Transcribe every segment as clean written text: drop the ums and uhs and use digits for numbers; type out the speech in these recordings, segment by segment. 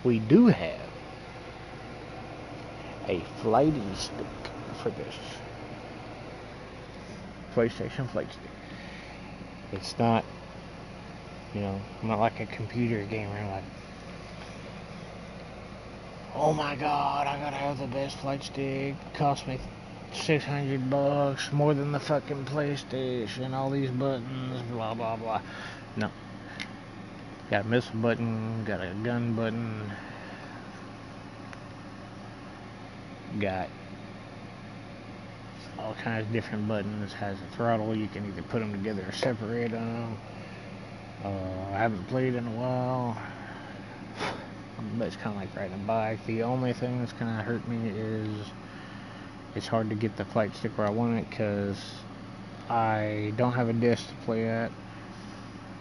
we do have a flighty stick for this PlayStation flight stick. It's not, not like a computer gamer. Like, oh my god, I gotta have the best flight stick. It cost me $600, more than the fucking PlayStation. All these buttons, blah blah blah. No, got a missile button, got a gun button, got all kinds of different buttons. Has a throttle. You can either put them together or separate them. I haven't played in a while, but it's kind of like riding a bike. The only thing that's kind of hurt me is it's hard to get the flight stick where I want it because I don't have a disc to play at.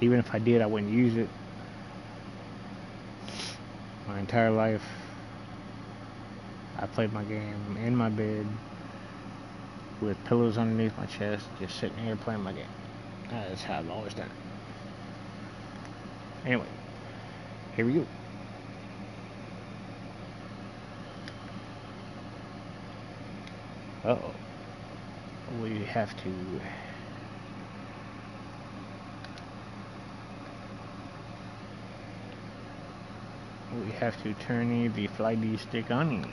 Even if I did, I wouldn't use it. My entire life, I played my game in my bed with pillows underneath my chest, just sitting here playing my game. That's how I've always done it. Anyway, here we go. Uh-oh. We have to turn the flighty stick on.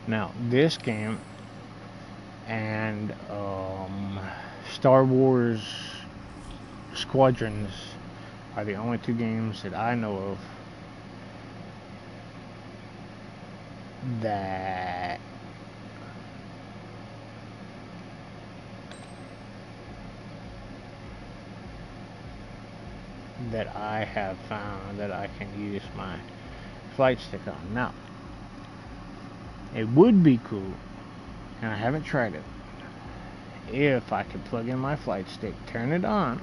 Now, this game and Star Wars Squadrons are the only two games that I know of that I have found that I can use my flight stick on. Now, it would be cool, and I haven't tried it, if I could plug in my flight stick, turn it on,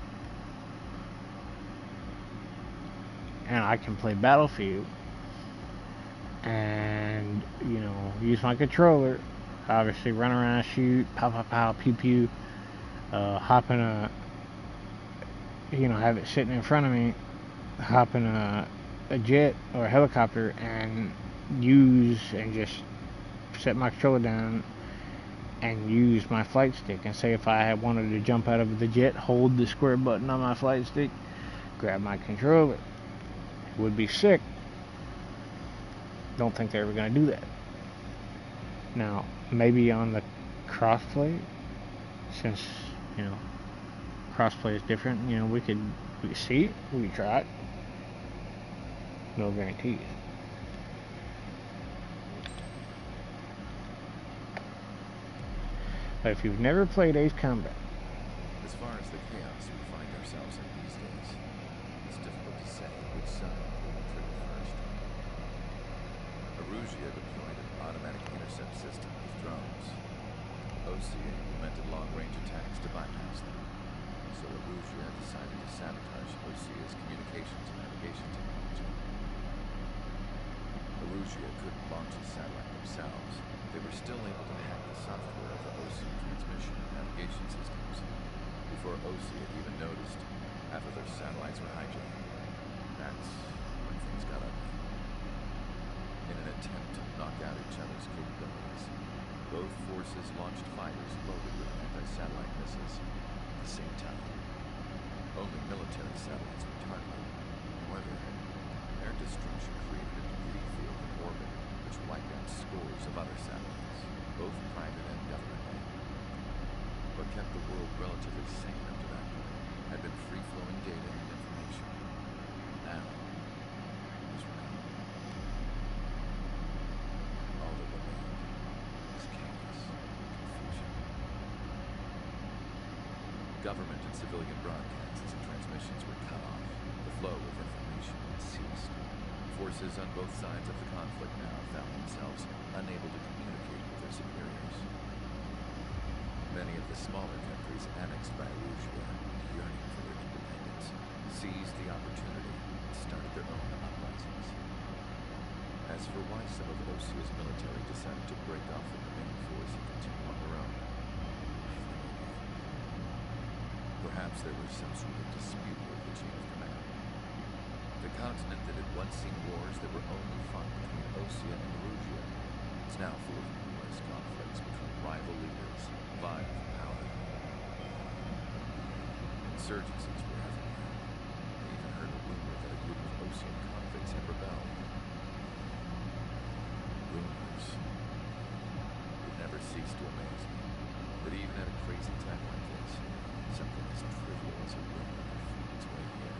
and I can play Battlefield and use my controller, obviously run around, shoot, pow pow pow, pew pew, hop in a, have it sitting in front of me, hop in a jet or a helicopter and just set my controller down and use my flight stick. And say if I wanted to jump out of the jet, hold the square button on my flight stick, grab my controller. It would be sick. Don't think they're ever going to do that. Now, maybe on the crossplay, since crossplay is different, we could see it, we could try it. No guarantees. But if you've never played AceCombat, as far as the chaos we find ourselves in these days, it's difficult to say which side will trigger first. Arusia deployed an automatic intercept system with drones. OCA implemented long-range attacks to bypass them. So Arusia decided to sabotage OCA's communications and navigation technology. Arusia couldn't launch the satellite themselves. They were still able to hack the software of the OC transmission and navigation systems. Before OC had even noticed, half of their satellites were hijacked. That's when things got ugly. In an attempt to knock out each other's capabilities, both forces launched fighters loaded with anti-satellite missiles at the same time. Only military satellites were targeted. However, their destruction created a debris field in orbit which wiped out scores of other satellites, both private and government-owned. What kept the world relatively sane up to that point had been free-flowing data and information. Now, it was recovered. All that remained was chaos and confusion. Government and civilian broadcasts and transmissions were cut off. The flow of information had ceased. Forces on both sides of the conflict now found themselves unable to communicate with their superiors. Many of the smaller countries annexed by Arusia, yearning for their independence, seized the opportunity and started their own uprisings. As for why some of Osia's military Perhaps there was some sort of dispute with the chain of command. The continent that had once seen wars that were only fought between Osea and Erusia is now full of numerous conflicts between rival leaders vying for power. Insurgencies were everywhere. I even heard a rumor that a group of Osean convicts had rebelled. Rumors. It never ceased to amaze me that even at a crazy time like this, something as trivial as a rumor could find its way here.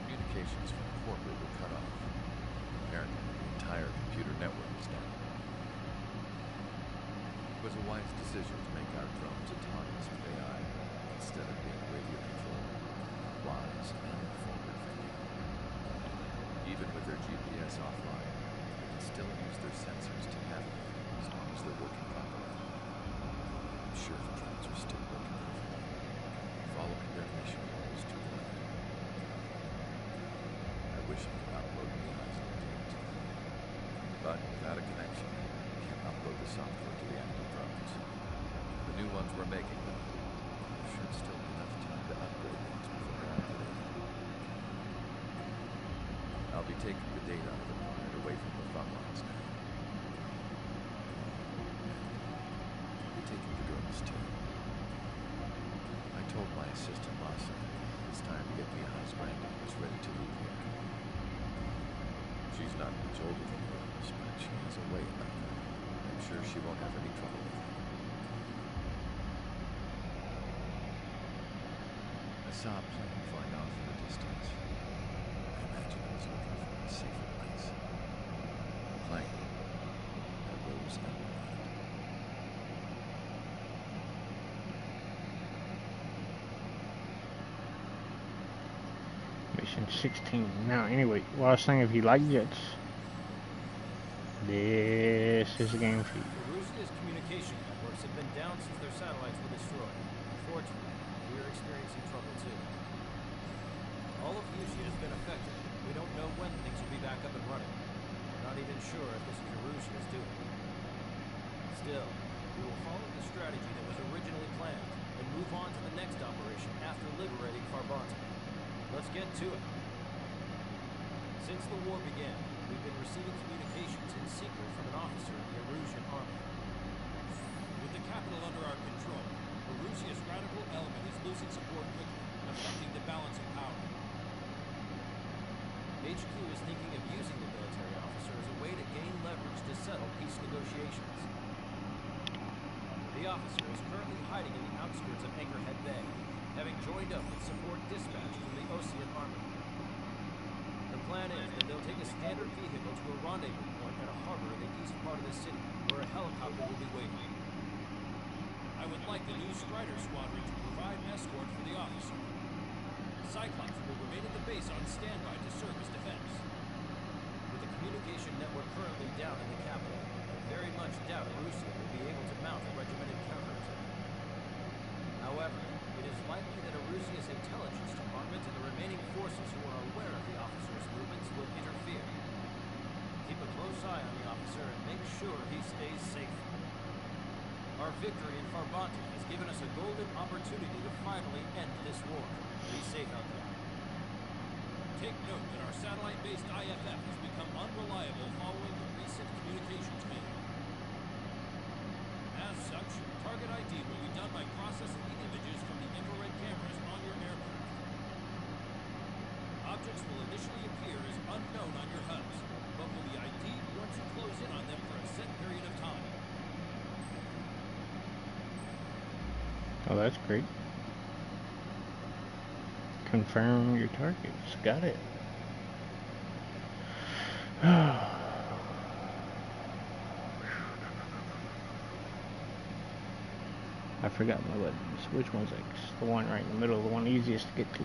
Communications from corporate were cut off. Apparently, the entire computer network was down. It was a wise decision to make our drones autonomous with AI instead of being radio controlled, wise and forward-thinking. Even with their GPS offline, they can still use their sensors to navigate as long as they're working properly. I'm sure the drones are still working perfectly, following their mission goals to the letter. I wish I could upload the eyes and data to them, but without a connection, I can't upload the software to the active drones. The new ones we're making, though, there should still be enough time to upgrade things before they're activated. I'll be taking the data I've acquired away from the front lines now. I'll be taking the drones too. I told my assistant Lassa it's time to get Miha's granddaughters ready to leave here. She's not much older than Rose, but she has a way about her. I'm sure she won't have any trouble with it. I saw a plane flying off in the distance. I imagine it was looking for a safer place. A plane that Rose never landed. Mission 16. Now, anyway, last thing, if you like jets, this is a game for you. Erusia's communication networks have been down since their satellites were destroyed. Unfortunately, we are experiencing trouble too. All of Usia has been affected. We don't know when things will be back up and running. We're not even sure if this is Erusia's doing. Still, we will follow the strategy that was originally planned and move on to the next operation after liberating Farbanta. Let's get to it. Since the war began, we've been receiving communications in secret from an officer in the Erusian army. With the capital under our control, Erusia's radical element is losing support quickly, affecting the balance of power. HQ is thinking of using the military officer as a way to gain leverage to settle peace negotiations. The officer is currently hiding in the outskirts of Anchorhead Bay, having joined up with support dispatch from the Osean army. The plan is that they'll take a standard vehicle to a rendezvous point at a harbor in the east part of the city, where a helicopter will be waiting. I would like the new Strider Squadron to provide escort for the officer. Cyclops will remain at the base on standby to serve as defense. With the communication network currently down in the capital, I very much doubt Erusia will be able to mount a regimented counterattack. However, it is likely that Erusia's intelligence department and the remaining forces who are aware of the officer's movements will interfere. Keep a close eye on the officer and make sure he stays safe. Our victory in Farbanta has given us a golden opportunity to finally end this war. Be safe out there. Take note that our satellite-based IFF has become unreliable following the recent communications failure. As such, target ID will be done by processing the images from the infrared cameras on your aircraft. Objects will initially appear as unknown on your hubs, but will be ID'd once you close in on them for a set period of time. Oh, that's great. Confirm your targets. Got it. I forgot my buttons. Which one's X? The one right in the middle, the one easiest to get to.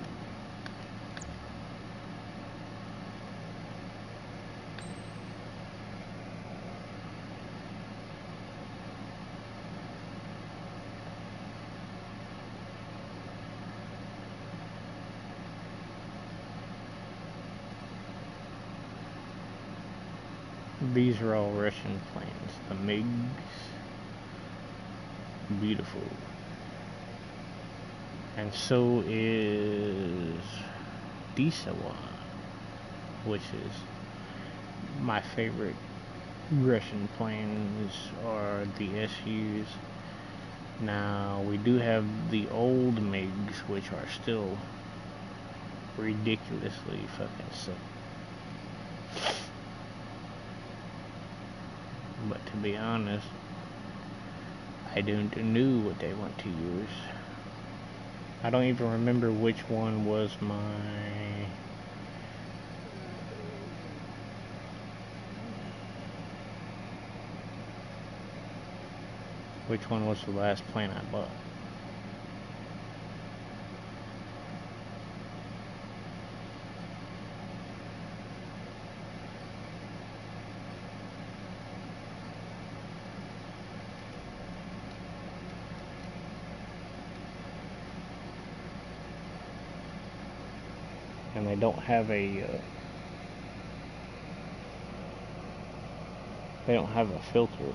These are all Russian planes. The MiGs. Beautiful. And so is Disa one, which is my favorite Russian planes are the SUs. Now we do have the old MiGs, which are still ridiculously fucking sick. But to be honest, I don't know what they want to use. I don't even remember which one was the last plane I bought. And they don't have a filter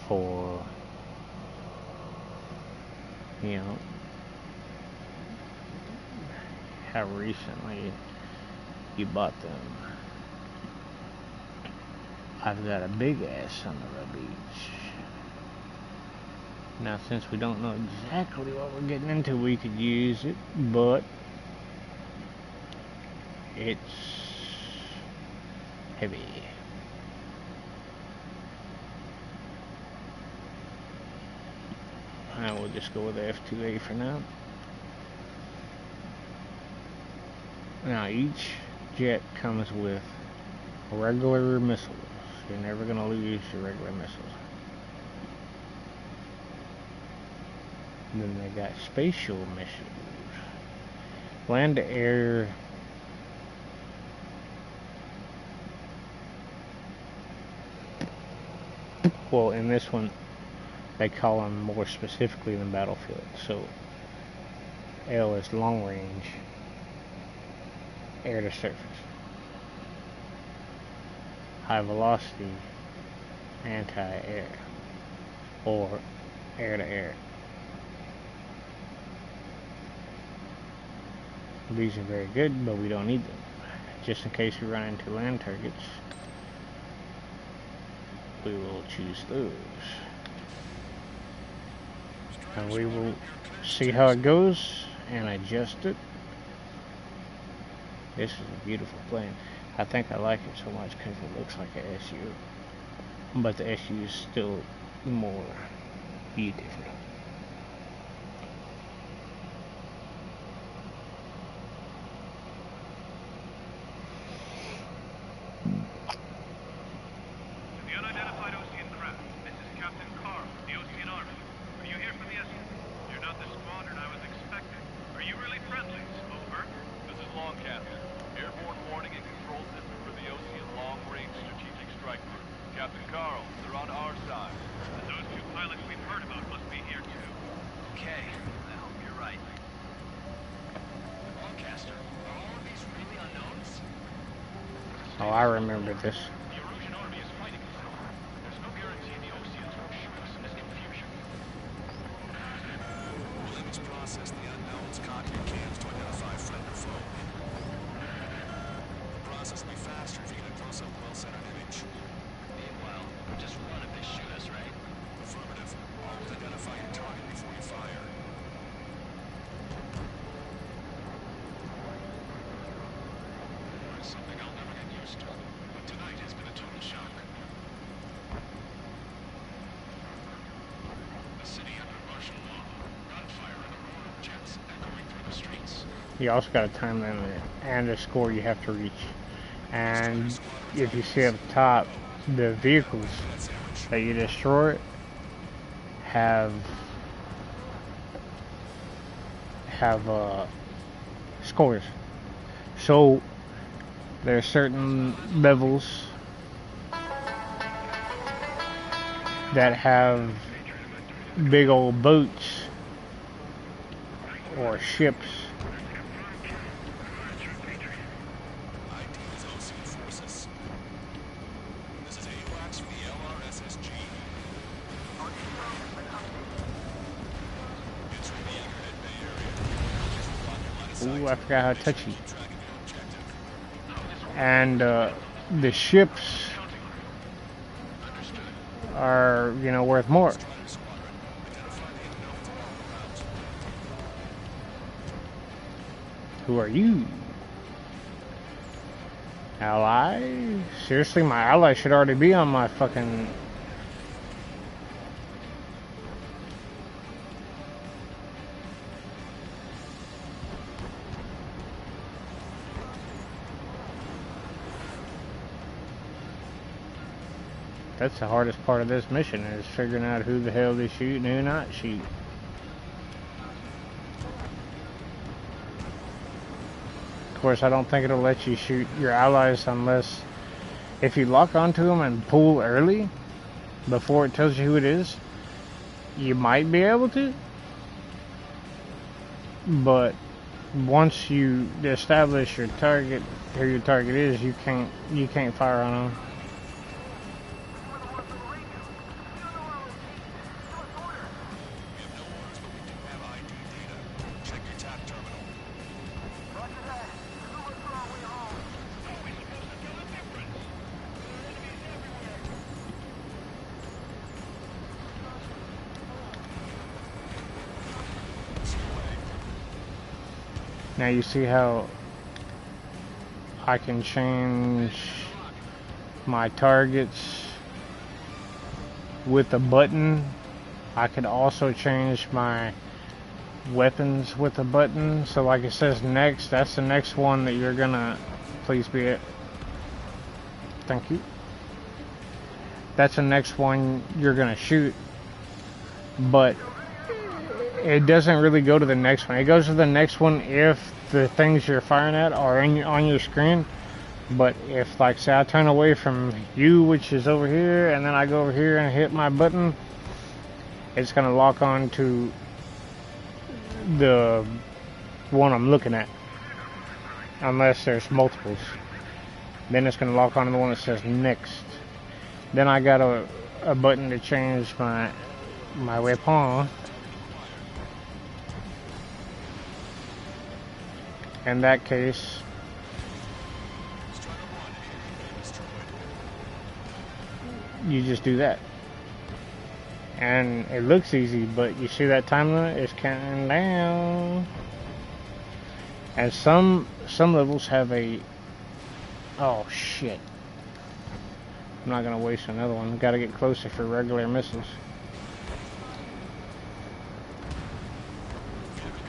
for, you know, how recently you bought them. I've got a big ass son of a beach. Now, since we don't know exactly what we're getting into, we could use it, but it's heavy. And we'll just go with the F2A for now. Now, each jet comes with regular missiles. You're never going to lose your regular missiles. And then they got spatial missiles. Land to air. Well, in this one, they call them more specifically than battlefield. So, L is long range, air to surface. High velocity, anti-air, or air to air. These are very good, but we don't need them. Just in case we run into land targets, we will choose those. And we will see how it goes and adjust it. This is a beautiful plane. I think I like it so much because it looks like an SU. But the SU is still more beautiful. The unidentified Ocean craft. This is Captain Carl, the Ocean Army. Are you here for the escort? You're not the squadron I was expecting. Are you really friendly? Over. This is Longcaster. Airborne warning and control system for the Ocean long-range strategic strike group. Captain Carl, they're on our side. Those two pilots we've heard about must be here too. Okay, I hope you're right. Longcaster, are all of these really unknowns? Oh, I remember this. The Erusian army is fighting us. There's no guarantee the Oceans won't shoot us in this confusion. Limits process the unknowns, copy your cams to identify friend or foe. The process will be faster if you get a close-up, well-centered image. Meanwhile, just one of this shoot us, right? Affirmative. Always identify your target before you fire. There's something I'll never get used to, but tonight has been a total shock. A city under martial law. Gunfire and the roar of jets echoing through the streets. You also got a time limit and a score you have to reach. And if you see up top, the vehicles that you destroy have scores. So there are certain levels that have big old boats or ships. ID's Ocean Forces. This is AWACS for the LRSSG. Entering the Ooh, I forgot how touchy. And the ships are, you know, worth more. Who are you? Ally? Seriously, my ally should already be on my fucking... That's the hardest part of this mission, is figuring out who the hell they shoot and who not shoot. Of course, I don't think it'll let you shoot your allies unless... If you lock onto them and pull early, before it tells you who it is, you might be able to. But once you establish your target, who your target is, you can't fire on them. Now you see how I can change my targets with a button. I could also change my weapons with a button. So like it says next, that's the next one that you're gonna... Please be it. Thank you. That's the next one you're gonna shoot. But it doesn't really go to the next one. It goes to the next one if the things you're firing at are on your screen. But if, like, say I turn away from you, which is over here, and then I go over here and hit my button, it's going to lock on to the one I'm looking at. Unless there's multiples. Then it's going to lock on to the one that says next. Then I got a button to change my weapon. In that case, you just do that. And it looks easy, but you see that time limit is counting down. And some levels have a... Oh shit. I'm not gonna waste another one. Gotta get closer for regular missiles.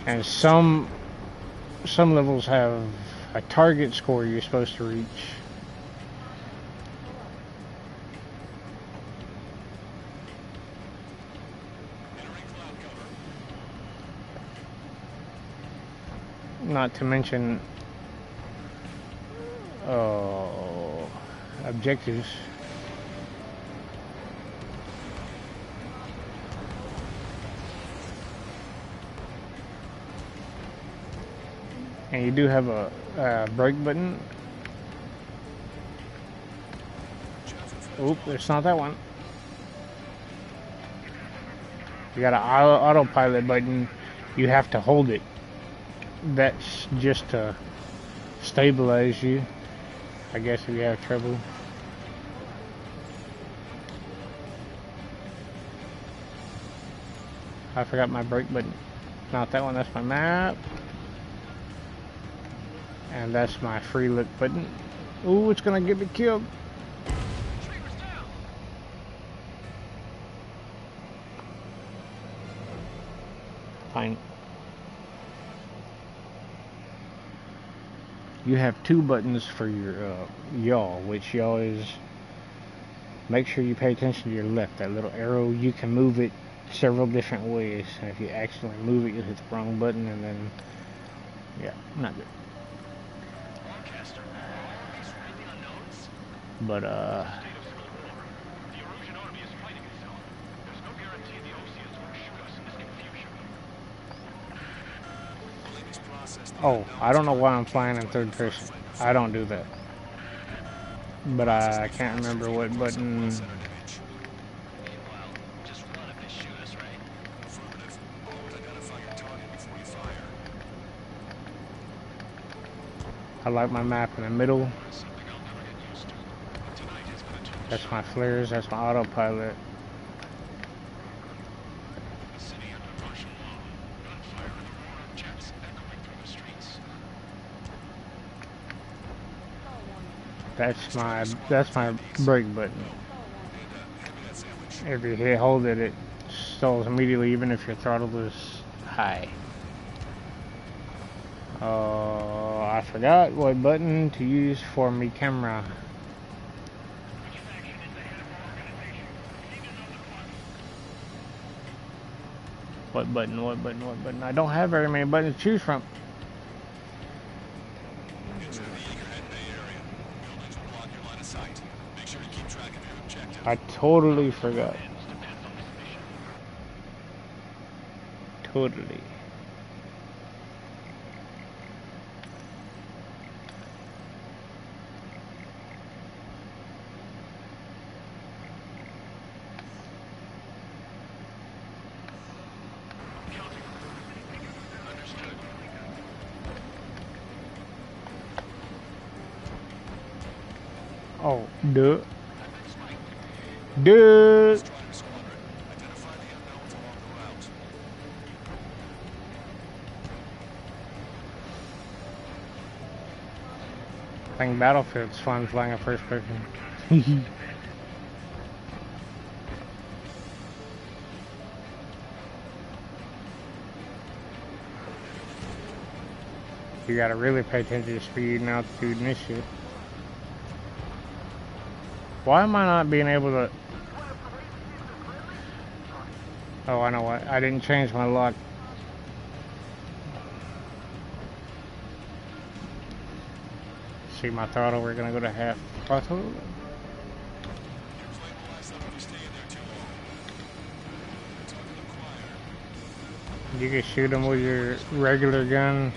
And some levels have a target score you're supposed to reach. Not to mention objectives. And you do have a brake button. Oop, it's not that one. You got an autopilot button. You have to hold it. That's just to stabilize you, I guess, if you have trouble. I forgot my brake button. Not that one, that's my map. And that's my free look button. Ooh, it's gonna get me killed. Fine. You have two buttons for your yaw, which yaw is... Make sure you pay attention to your left. That little arrow, you can move it several different ways. And if you accidentally move it, you'll hit the wrong button, and then... Yeah, not good. But, oh, I don't know why I'm flying in third person. I don't do that. But I can't remember what button. I like my map in the middle. That's my flares, that's my autopilot. That's my brake button. If you hold it, it stalls immediately, even if your throttle is high. I forgot what button to use for me camera. What button? What button? What button? I don't have very many buttons to choose from. I totally forgot. Totally. Oh, duh. Duh. I think Battlefield's fun flying a first person. You gotta really pay attention to speed and altitude and this shit. Why am I not being able to... Oh, I know what. I didn't change my lock. See my throttle, we're gonna go to half throttle. You can shoot them with your regular gun.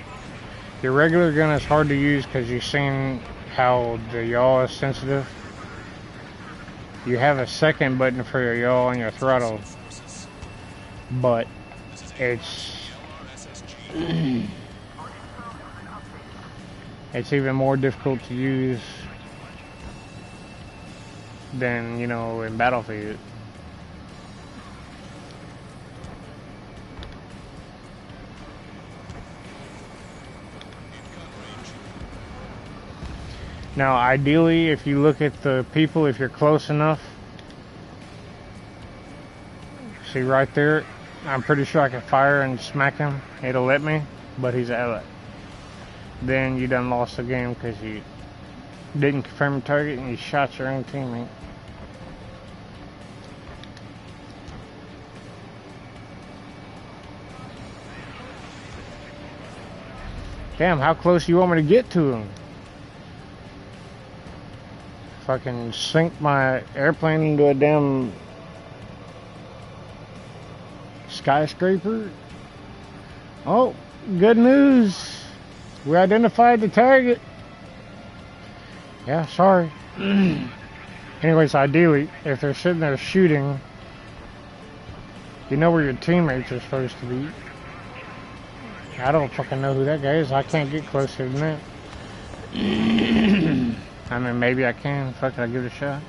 Your regular gun is hard to use because you've seen how the yaw is sensitive. You have a second button for your yaw and your throttle, but it's even more difficult to use than, you know, in Battlefield. Now, ideally, if you look at the people, if you're close enough, see right there, I'm pretty sure I can fire and smack him. It'll let me, but he's out. Then you done lost the game because you didn't confirm the target and you shot your own teammate. Damn, how close do you want me to get to him? Fucking sink my airplane into a damn skyscraper. Oh, good news. We identified the target. Yeah, sorry. Anyways, ideally, if they're sitting there shooting, you know where your teammates are supposed to be. I don't fucking know who that guy is. I can't get closer than that. I mean, maybe I can. Fuck it, I'll give it a shot.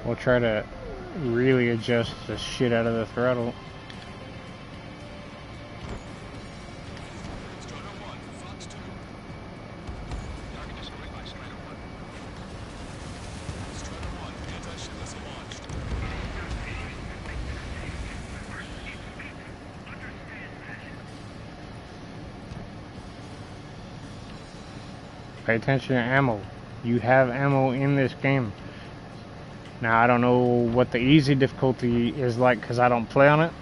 We'll try to really adjust the shit out of the throttle. Pay attention to ammo. You have ammo in this game. Now, I don't know what the easy difficulty is like because I don't play on it.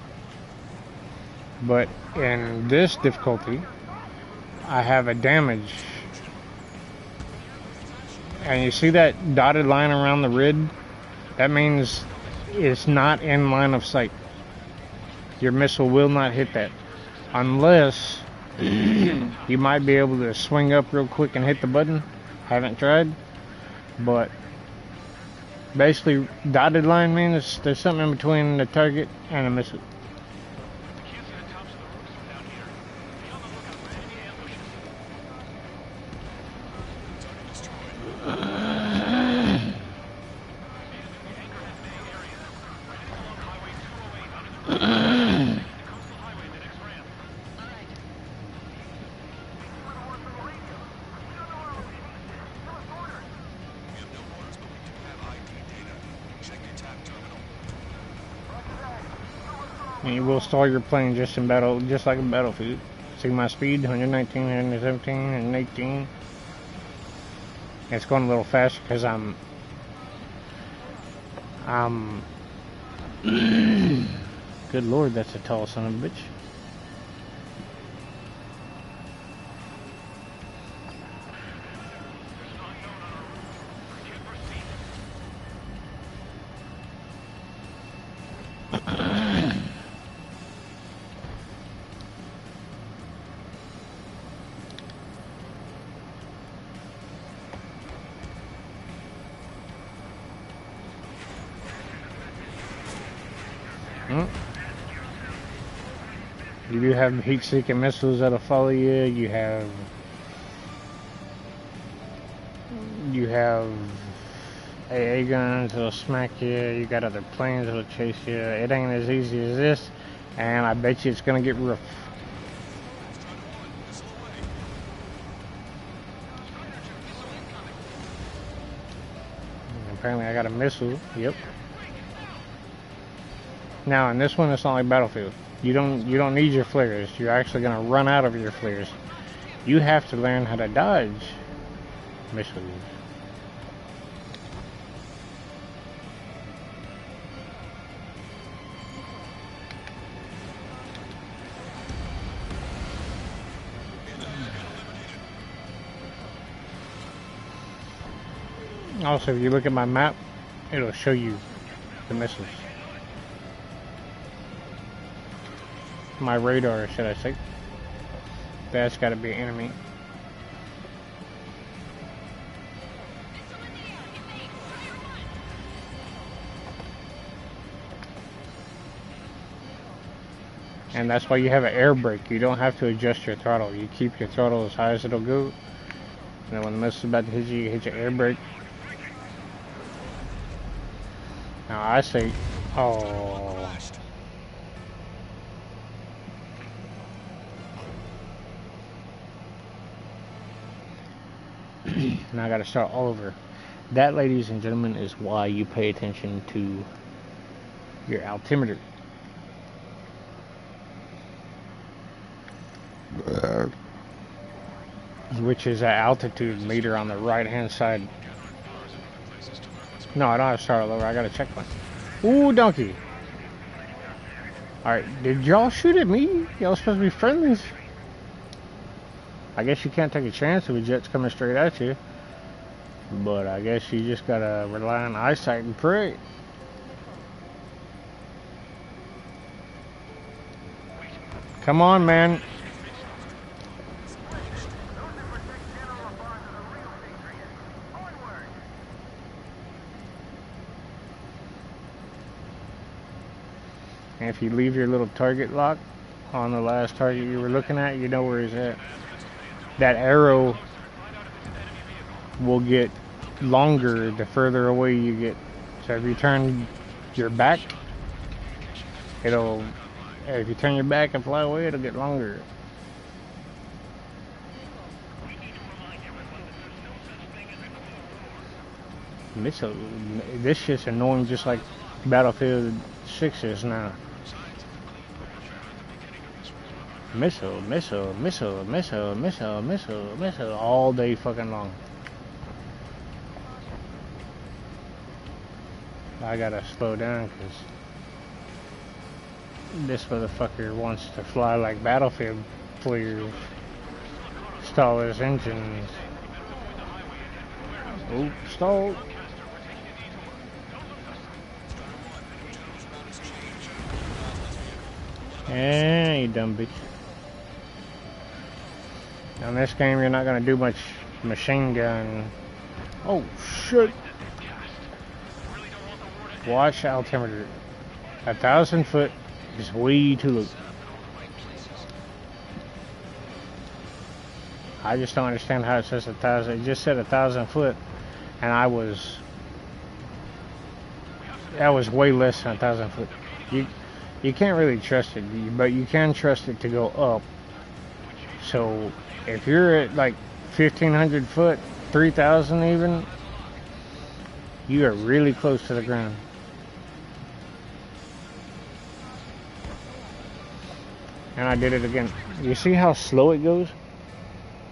But in this difficulty, I have a damage. And you see that dotted line around the red? That means it's not in line of sight. Your missile will not hit that. Unless you might be able to swing up real quick and hit the button. Haven't tried. But basically, dotted line means there's something in between the target and the missile. And you will stall your plane just in battle, just like a battlefield. See my speed, 119, 117, 118. It's going a little faster because I'm good lord, that's a tall son of a bitch. You do have heat-seeking missiles that'll follow you. You have AA guns that'll smack you. You got other planes that'll chase you. It ain't as easy as this, and I bet you it's gonna get rough. Apparently, I got a missile. Yep. Now, in this one, it's not like Battlefield. You don't need your flares. You're actually gonna run out of your flares. You have to learn how to dodge missiles. Also, if you look at my map, it'll show you the missiles. My radar, should I say. That's gotta be an enemy. And that's why you have an air brake. You don't have to adjust your throttle. You keep your throttle as high as it'll go. And then when the missile's about to hit you, you hit your air brake. Now I say, oh. Now I gotta start all over. That, ladies and gentlemen, is why you pay attention to your altimeter. Which is an altitude meter on the right hand side. No, I don't have to start all over. I got a checkpoint. Ooh, donkey. Alright, did y'all shoot at me? Y'all supposed to be friendlies. I guess you can't take a chance if a jet's coming straight at you. But I guess you just gotta rely on eyesight and pray. Come on, man. And if you leave your little target lock on the last target you were looking at, you know where he's at. That arrow will get longer the further away you get. So if you turn your back, if you turn your back and fly away, it'll get longer. Missile, this shit's annoying just like Battlefield 6 is now. Missile, missile, missile, missile, missile, missile, missile, all day fucking long. I gotta slow down because this motherfucker wants to fly like Battlefield players. Stall his engines. Oop, stalled. Hey, you dumb bitch. In this game, you're not gonna do much machine gun. Oh shit! Watch altimeter. 1,000 foot is way too low. I just don't understand how it says 1,000. It just said 1,000 foot, and that was way less than 1,000 foot. You can't really trust it, but you can trust it to go up. So if you're at like 1,500 foot, 3,000 even, you are really close to the ground. And I did it again. You see how slow it goes?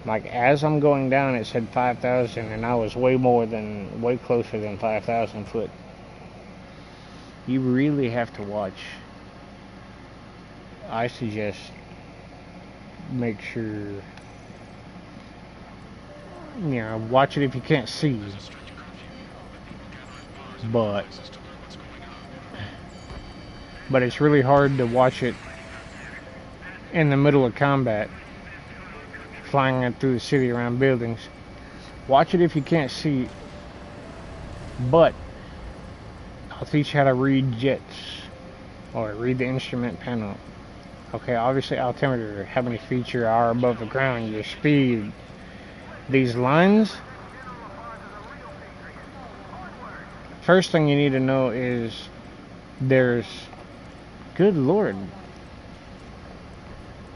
Like, as I'm going down, it said 5,000, and I was way closer than 5,000 foot. You really have to watch. I suggest make sure, watch it if you can't see. But it's really hard to watch it in the middle of combat, flying it through the city around buildings. Watch it if you can't see, but I'll teach you how to read jets, or read the instrument panel. Okay, obviously altimeter, how many feet you are above the ground, your speed. These lines, first thing you need to know is there's, good lord,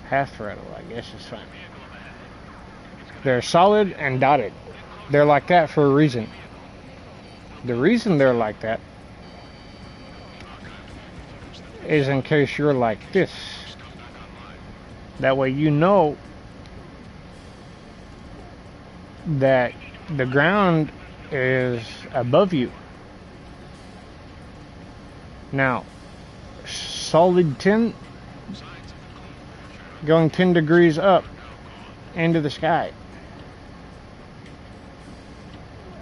half throttle, I guess it's fine. They're solid and dotted. They're like that for a reason. The reason they're like that is in case you're like this. That way you know that the ground is above you. Now, solid 10, going 10 degrees up into the sky.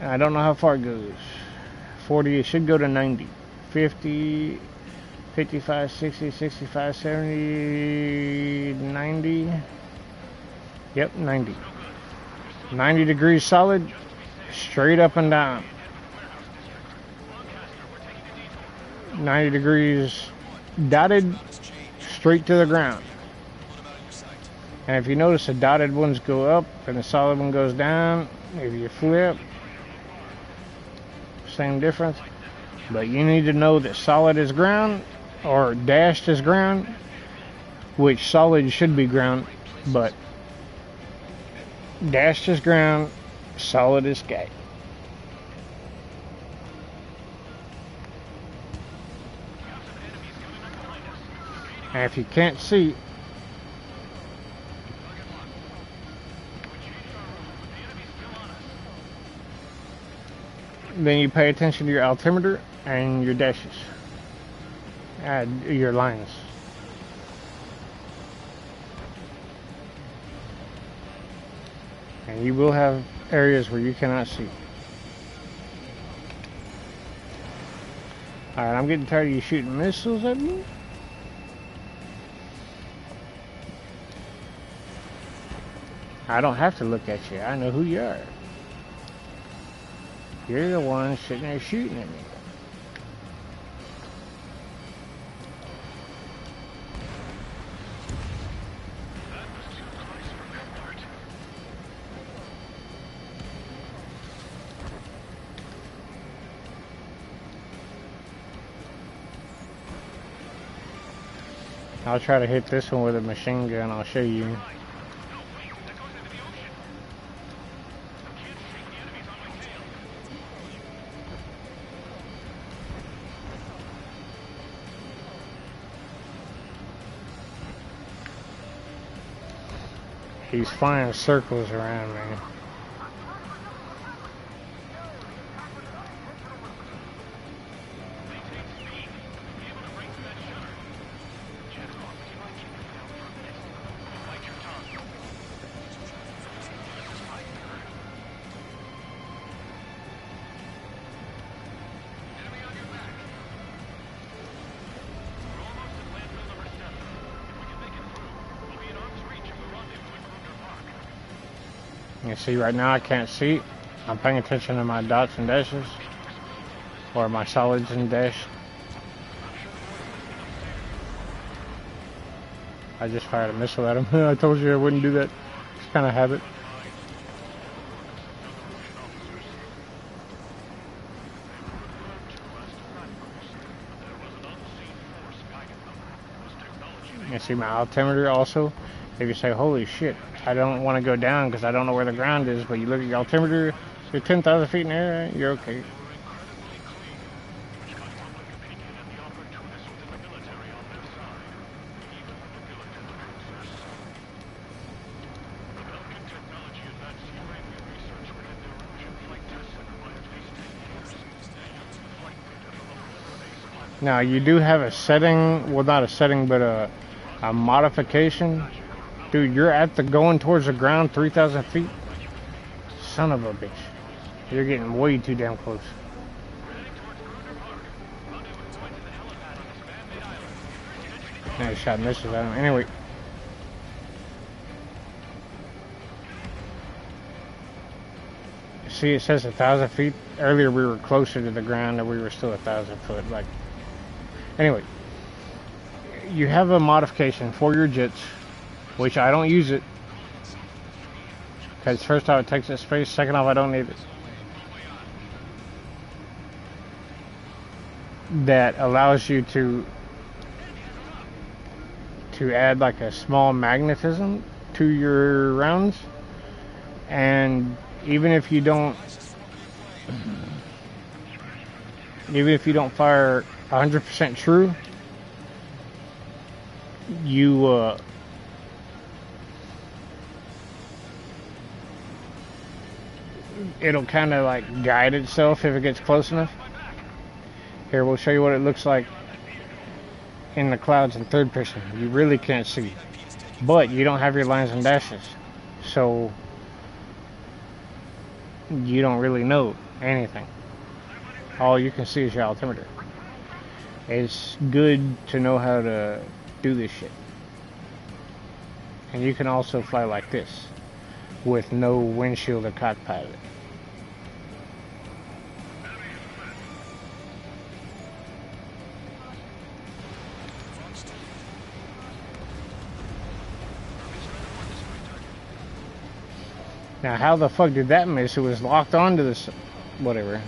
I don't know how far it goes. 40, it should go to 90. 50, 55, 60, 65, 70, 90. Yep, 90. 90 degrees solid, straight up and down. 90 degrees dotted, straight to the ground. And if you notice, the dotted ones go up and the solid one goes down. If you flip, same difference. But you need to know that solid is ground, or dashed is ground, which solid should be ground, but dashed is ground, solid is sky. And if you can't see, then you pay attention to your altimeter and your dashes, your lines. And you will have areas where you cannot see. Alright, I'm getting tired of you shooting missiles at me. I don't have to look at you. I know who you are. You're the one sitting there shooting at me. I'll try to hit this one with a machine gun. I'll show you. He's flying circles around me. You see, right now I can't see. I'm paying attention to my dots and dashes, or my solids and dash. I just fired a missile at him. I told you I wouldn't do that. It's kind of habit. You see my altimeter also. If you say, holy shit, I don't want to go down because I don't know where the ground is, but you look at your altimeter, you're 10,000 feet in the air, you're okay. Now you do have a setting, well not a setting, but a modification. Dude, you're at the going towards the ground 3,000 feet. Son of a bitch. You're getting way too damn close. Nice shot, misses. I don't know. Anyway. See, it says 1,000 feet. Earlier we were closer to the ground and we were still 1,000 foot. Like, anyway, you have a modification for your jets, which I don't use it. Because first off, it takes up space. Second off, I don't need it. That allows you to add like a small magnetism to your rounds, and even if you don't fire 100% true, you it'll kind of like guide itself if it gets close enough. Here, we'll show you what it looks like in the clouds in third person. You really can't see, but you don't have your lines and dashes, so you don't really know anything. All you can see is your altimeter. It's good to know how to do this shit. And you can also fly like this with no windshield or cockpit. Now, how the fuck did that miss? It was locked onto this, whatever.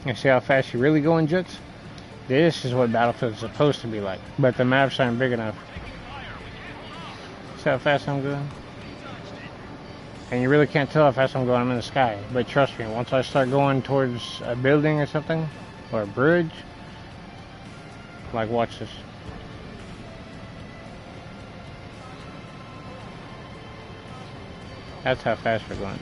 You see how fast you really go in jets? This is what Battlefield is supposed to be like, but the maps aren't big enough. See how fast I'm going? And you really can't tell how fast I'm going. I'm in the sky. But trust me, once I start going towards a building or something, or a bridge, like watch this. That's how fast we're going.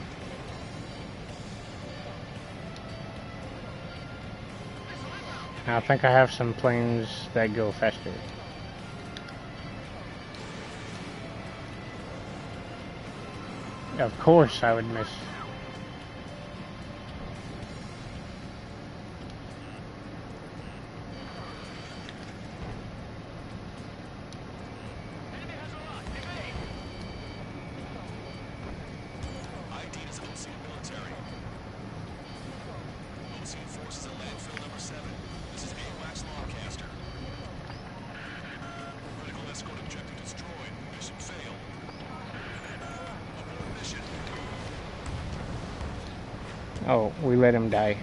Now I think I have some planes that go faster. Of course I would miss. Oh, we let him die.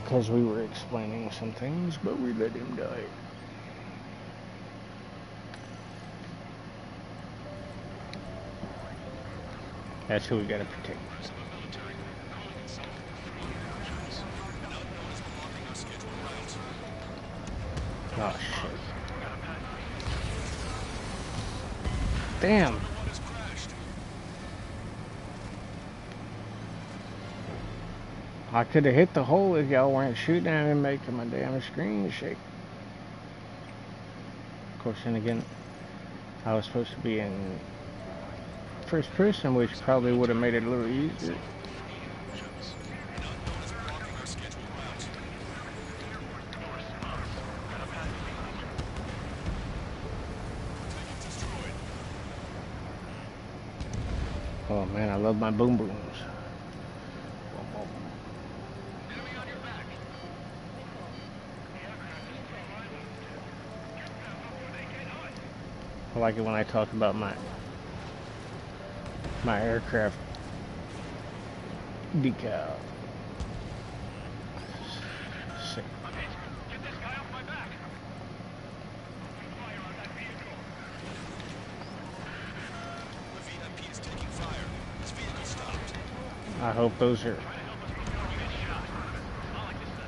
Because we were explaining some things, but we let him die. That's who we gotta protect. Oh shit. Damn. I could have hit the hole if y'all weren't shooting at it and making my damn screen shake. Of course, then again, I was supposed to be in first person, which probably would have made it a little easier. Oh man, I love my boom booms. I like it when I talk about my aircraft decal. Sick. Get this guy off my back. Fire on that vehicle. The VIP is taking fire. This vehicle stopped. I hope those are. Help us before we get shot. I like this stuff.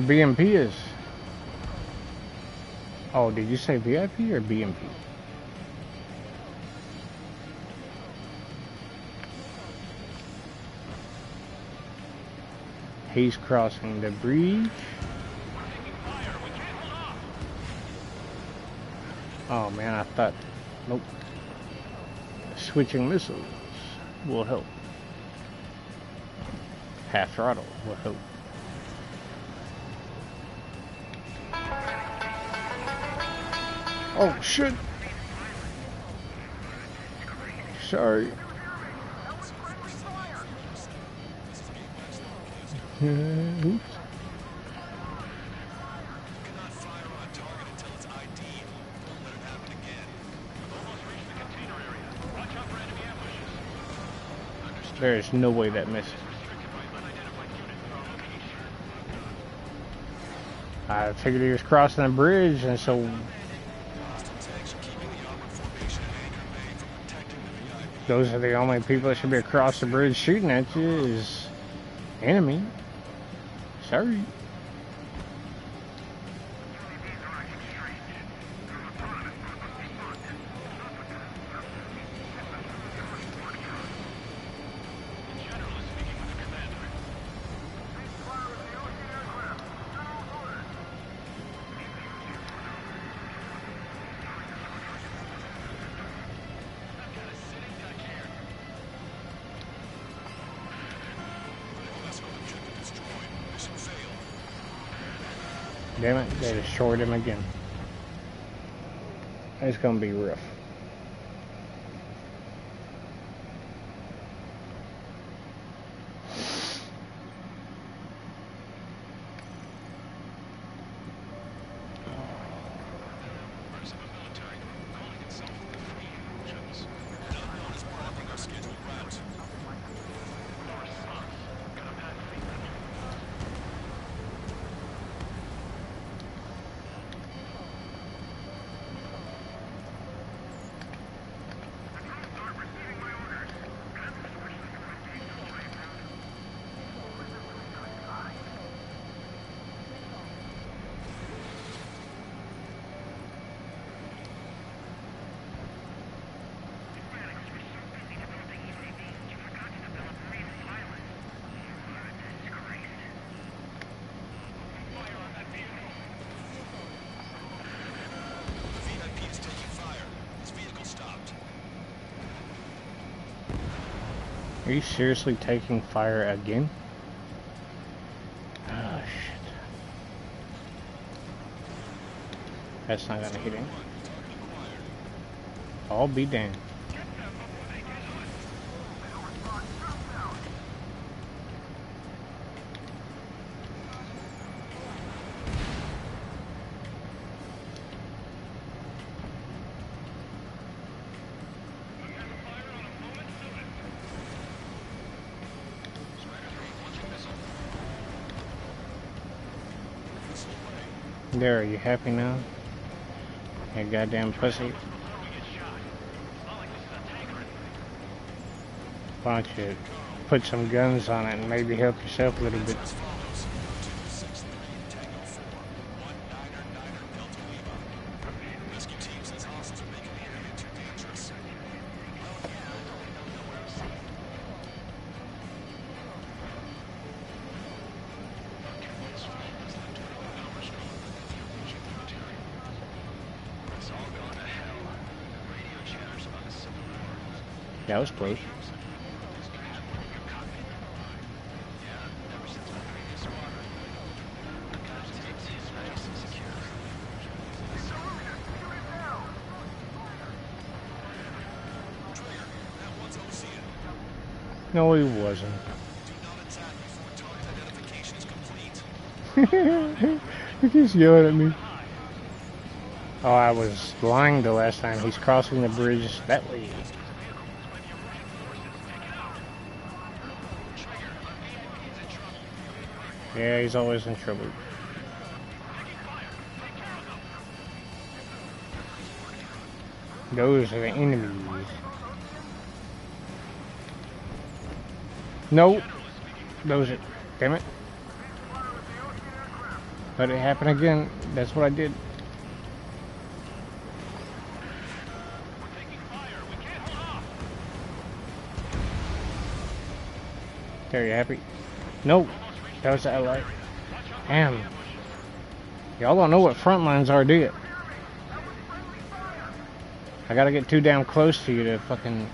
the BMP is. Oh, did you say VIP or BMP? He's crossing the bridge. Oh man, I thought, nope. Switching missiles will help. Half throttle will help. Oh shit! Sorry. Oops. There is no way that missed. I figured he was crossing the bridge, and so those are the only people that should be across the bridge shooting at you is enemy. Sorry. Damn it, they destroyed him again. It's gonna be rough. Are you seriously taking fire again? Oh shit. That's not gonna hit him. I'll be damned. There, are you happy now? You goddamn pussy. Why don't you put some guns on it and maybe help yourself a little bit? That was close. No, he wasn't. He keeps yelling at me. Oh, I was lying the last time. He's crossing the bridge that way. Yeah, he's always in trouble. Those are the enemies. No, those are. Damn it. Let it happen again. That's what I did. We're taking fire. We can't hold off. There, you happy? Nope. That was the ally. Damn. Y'all don't know what front lines are, do you? I gotta get too damn close to you to fucking...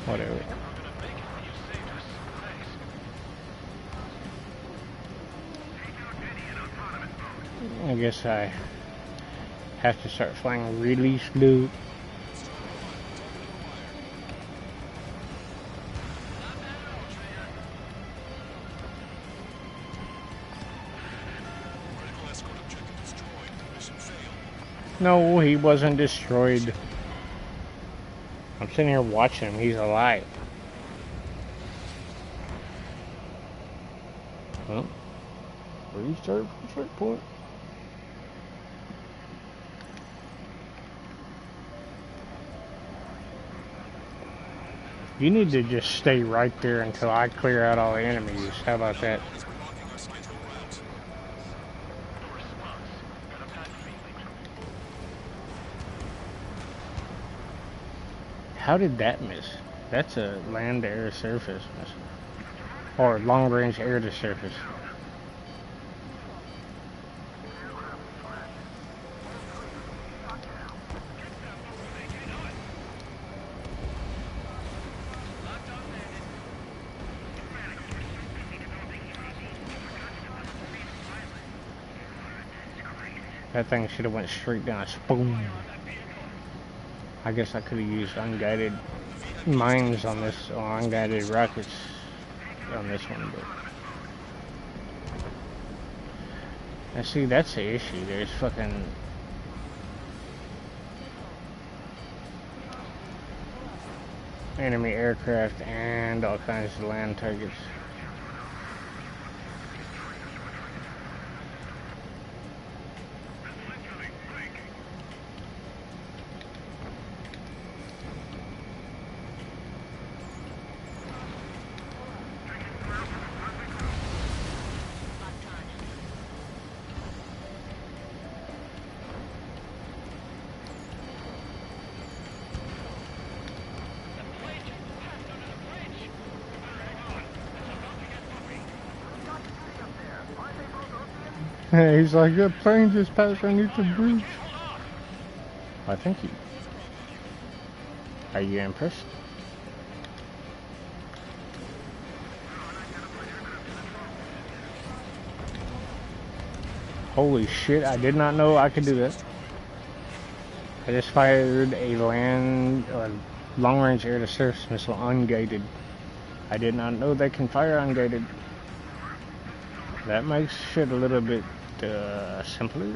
Whatever. I guess I have to start flying really slow. No, he wasn't destroyed. I'm sitting here watching him. He's alive. Well, restart from checkpoint. You need to just stay right there until I clear out all the enemies. How about that? How did that miss? That's a land to air surface miss. Or long range air to surface. That thing should have went straight down. Boom. I guess I could have used unguided mines on this, or unguided rockets on this one, but... And see, that's the issue. There's fucking... enemy aircraft and all kinds of land targets. He's like, the plane just passed underneath the bridge. Why, thank you. Are you impressed? Holy shit, I did not know I could do that. I just fired a long-range air-to-surface missile unguided. I did not know they can fire unguided. That makes shit a little bit simpler.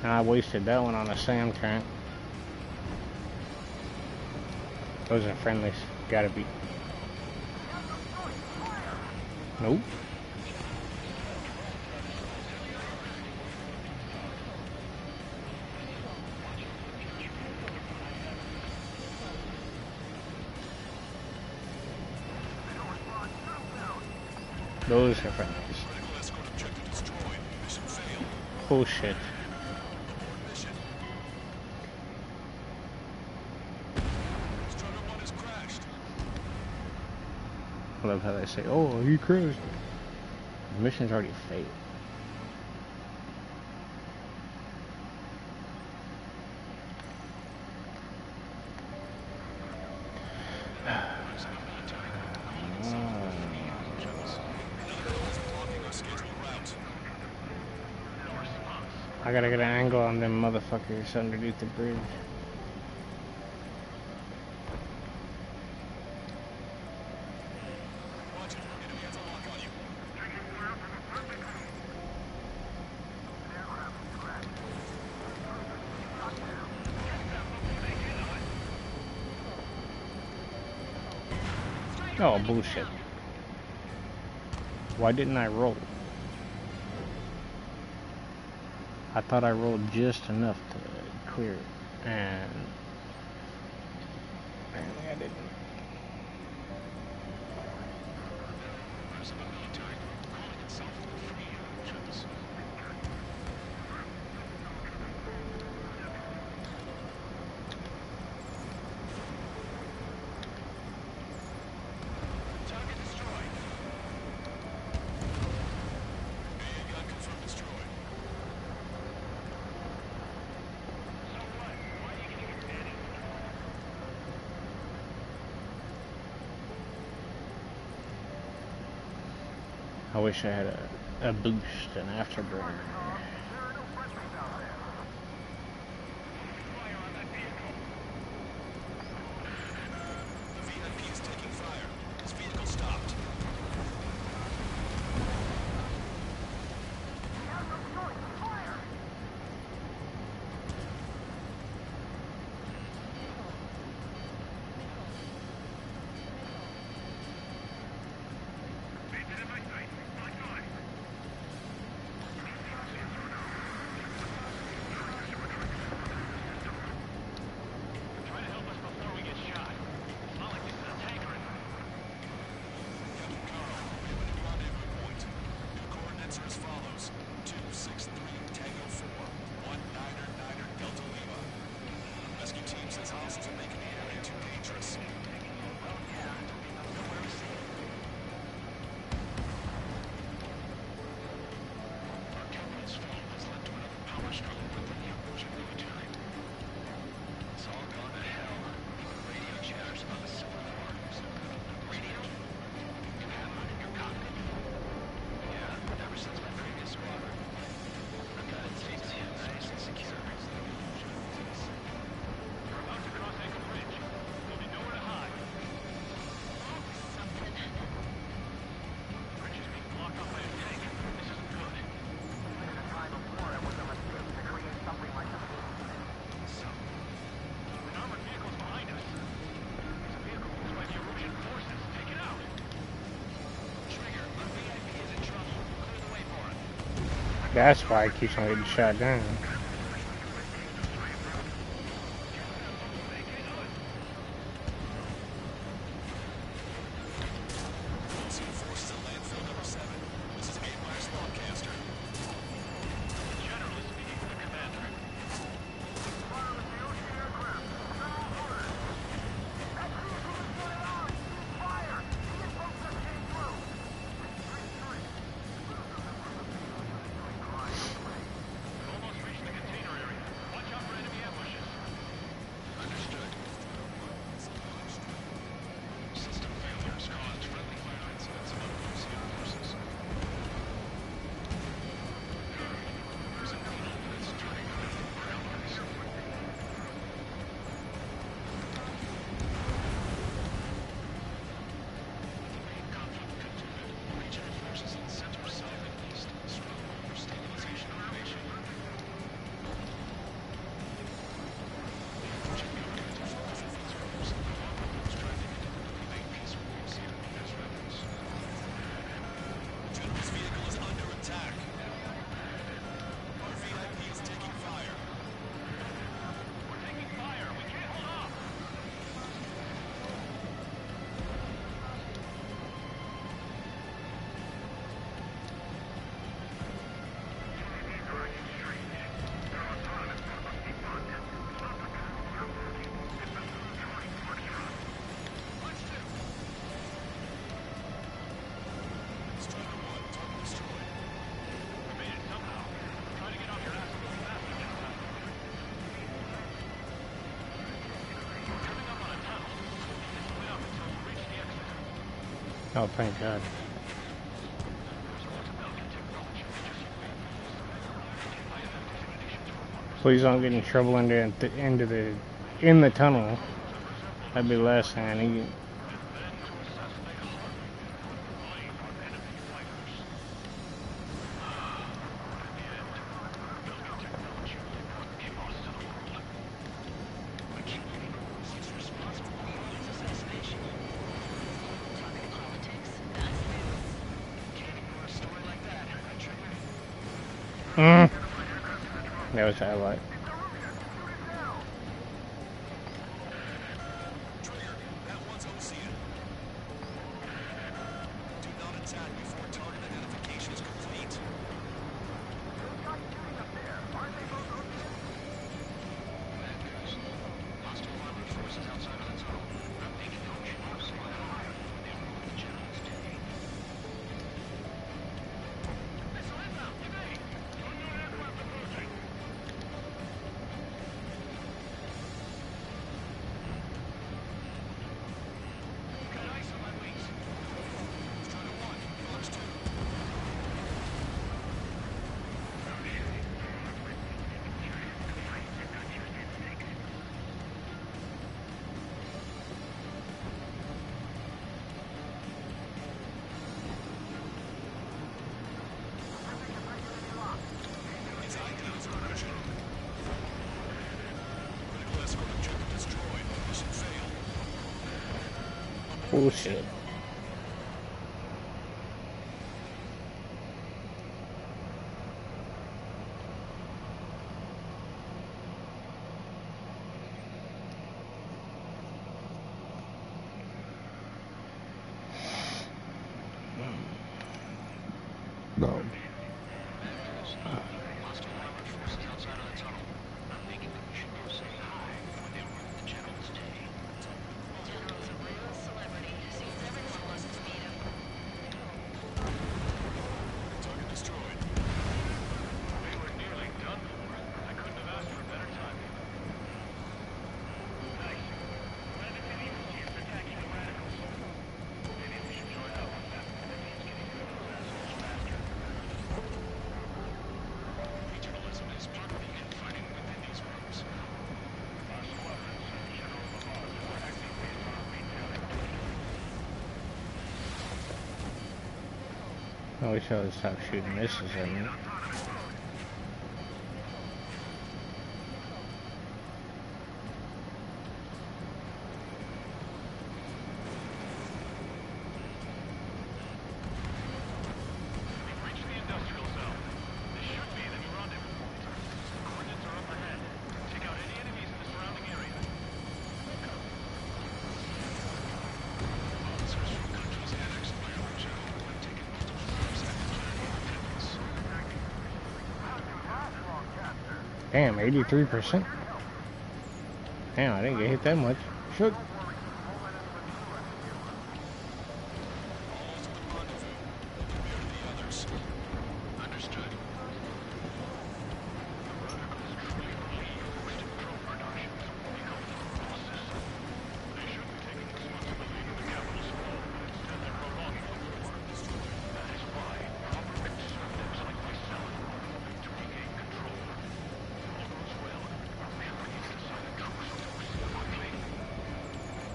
And I wasted that one on a SAM tank. Those are friendlies. Gotta be. Nope. Those are friendlies. Bullshit. I love how they say, oh, you crashed. The mission's already failed. I gotta get an angle on them motherfuckers underneath the bridge. Oh, bullshit. Why didn't I roll? I thought I rolled just enough to clear it, and apparently I didn't. I wish I had a boost, an afterburner. That's why it keeps on getting shot down. Oh, thank God. Please don't get in trouble in the tunnel. That'd be the last thing I need. That was highlight. Trigger, that one's Ocean. Do not attack before target identification is complete. Those guys shooting up there, aren't they both Ocean? Bad guys. Hostile armored forces outside of the tunnel. I'm taking Ocean off spot. They moved the channels today. Missile inbound, evade! Unknown aircraft approaching. Got ice on my wings. Strider 1, bullshit. No. Hostile armored forces outside of the tunnel. I'm thinking that we should go say hi before they ruin the general's day. The general's a real celebrity. Seems everyone wants to meet him. Target destroyed. We were nearly done for. I couldn't have asked for better timing. Nice. Glad the community is attacking the radicals. Maybe we should join up. The team's getting rid of those assholes faster. Regionalism is part of the infighting within these groups. Hostile weapons. General Lamar is acting on retail. I wish I would stop shooting missiles at me. We've reached the industrial zone. This should be the new rendezvous point. Coordinates are up ahead. Take out any enemies in the surrounding area. Officers from countries annexed by our general have taken multiple steps after joining independence. Damn, 83%. Damn, I didn't get hit that much. Shook. All to the rendezvous. Prepare the others. Understood. They shouldn't be taking responsibility for the capital's fall, but instead they're prolonging the war. That is why proper conservatives like myself are hoping to regain control. If all goes well, our mission is to sign a truce with Russia quickly.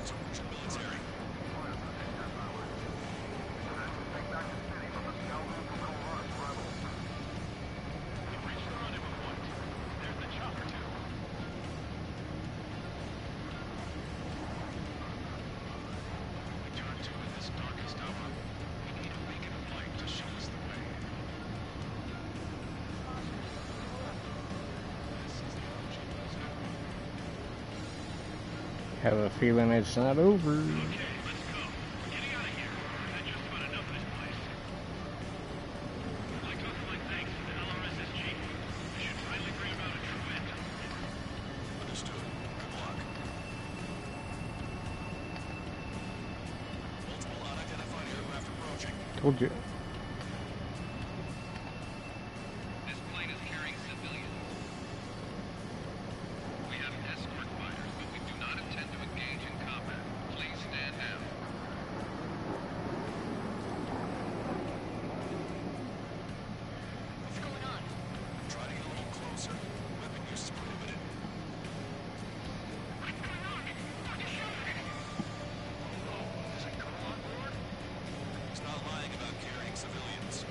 It's Russian military. We've reached the rendezvous point. There's the chopper too. We turn to in this darkest hour. We need a beacon of light to show us the way. This is the OG zone. Have a feeling it's not over. Okay, let's go. Getting out of here. I've had just about enough of this place. I'd like to offer my thanks to the LRS's chief. I should finally bring about a true end to the war. Understood. Good luck. Multiple unidentified aircraft approaching. Told you. This plane is carrying civilians. We have escort fighters, but we do not intend to engage in combat. Please stand down. What's going on? Try to get a little closer. Weapon use is prohibited. Is a colonel on board? He's not lying about carrying civilians.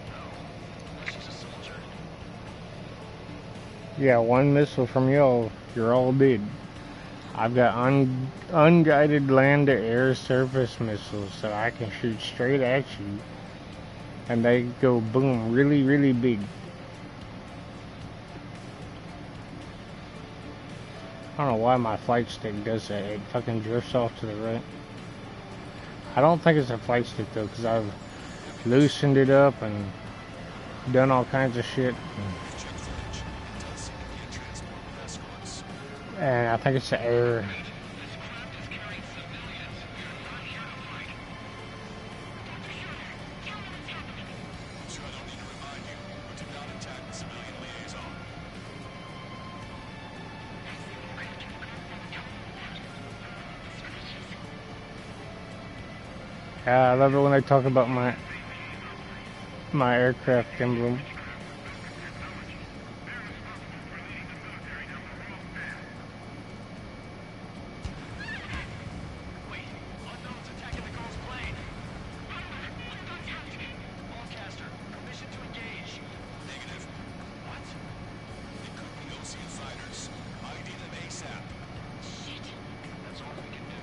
No. Unless he's a soldier. Yeah, one missile from y'all, you're all dead. I've got unguided land-to-air surface missiles, so I can shoot straight at you, and they go boom, really, really big. I don't know why my flight stick does that. It fucking drifts off to the right. I don't think it's a flight stick though, because I've loosened it up and done all kinds of shit. Check footage. It does seem to be a transport with escorts. And I think it's the air. I'm sure I don't need to remind you, but do not attack the civilian liaison. Yeah, I love it when they talk about my aircraft emblem. Wait, unknown's attacking the girl's plane. Broadcaster, permission to engage. Negative. What? It could be Ocean fighters. ID them ASAP. Shit. That's all we can do.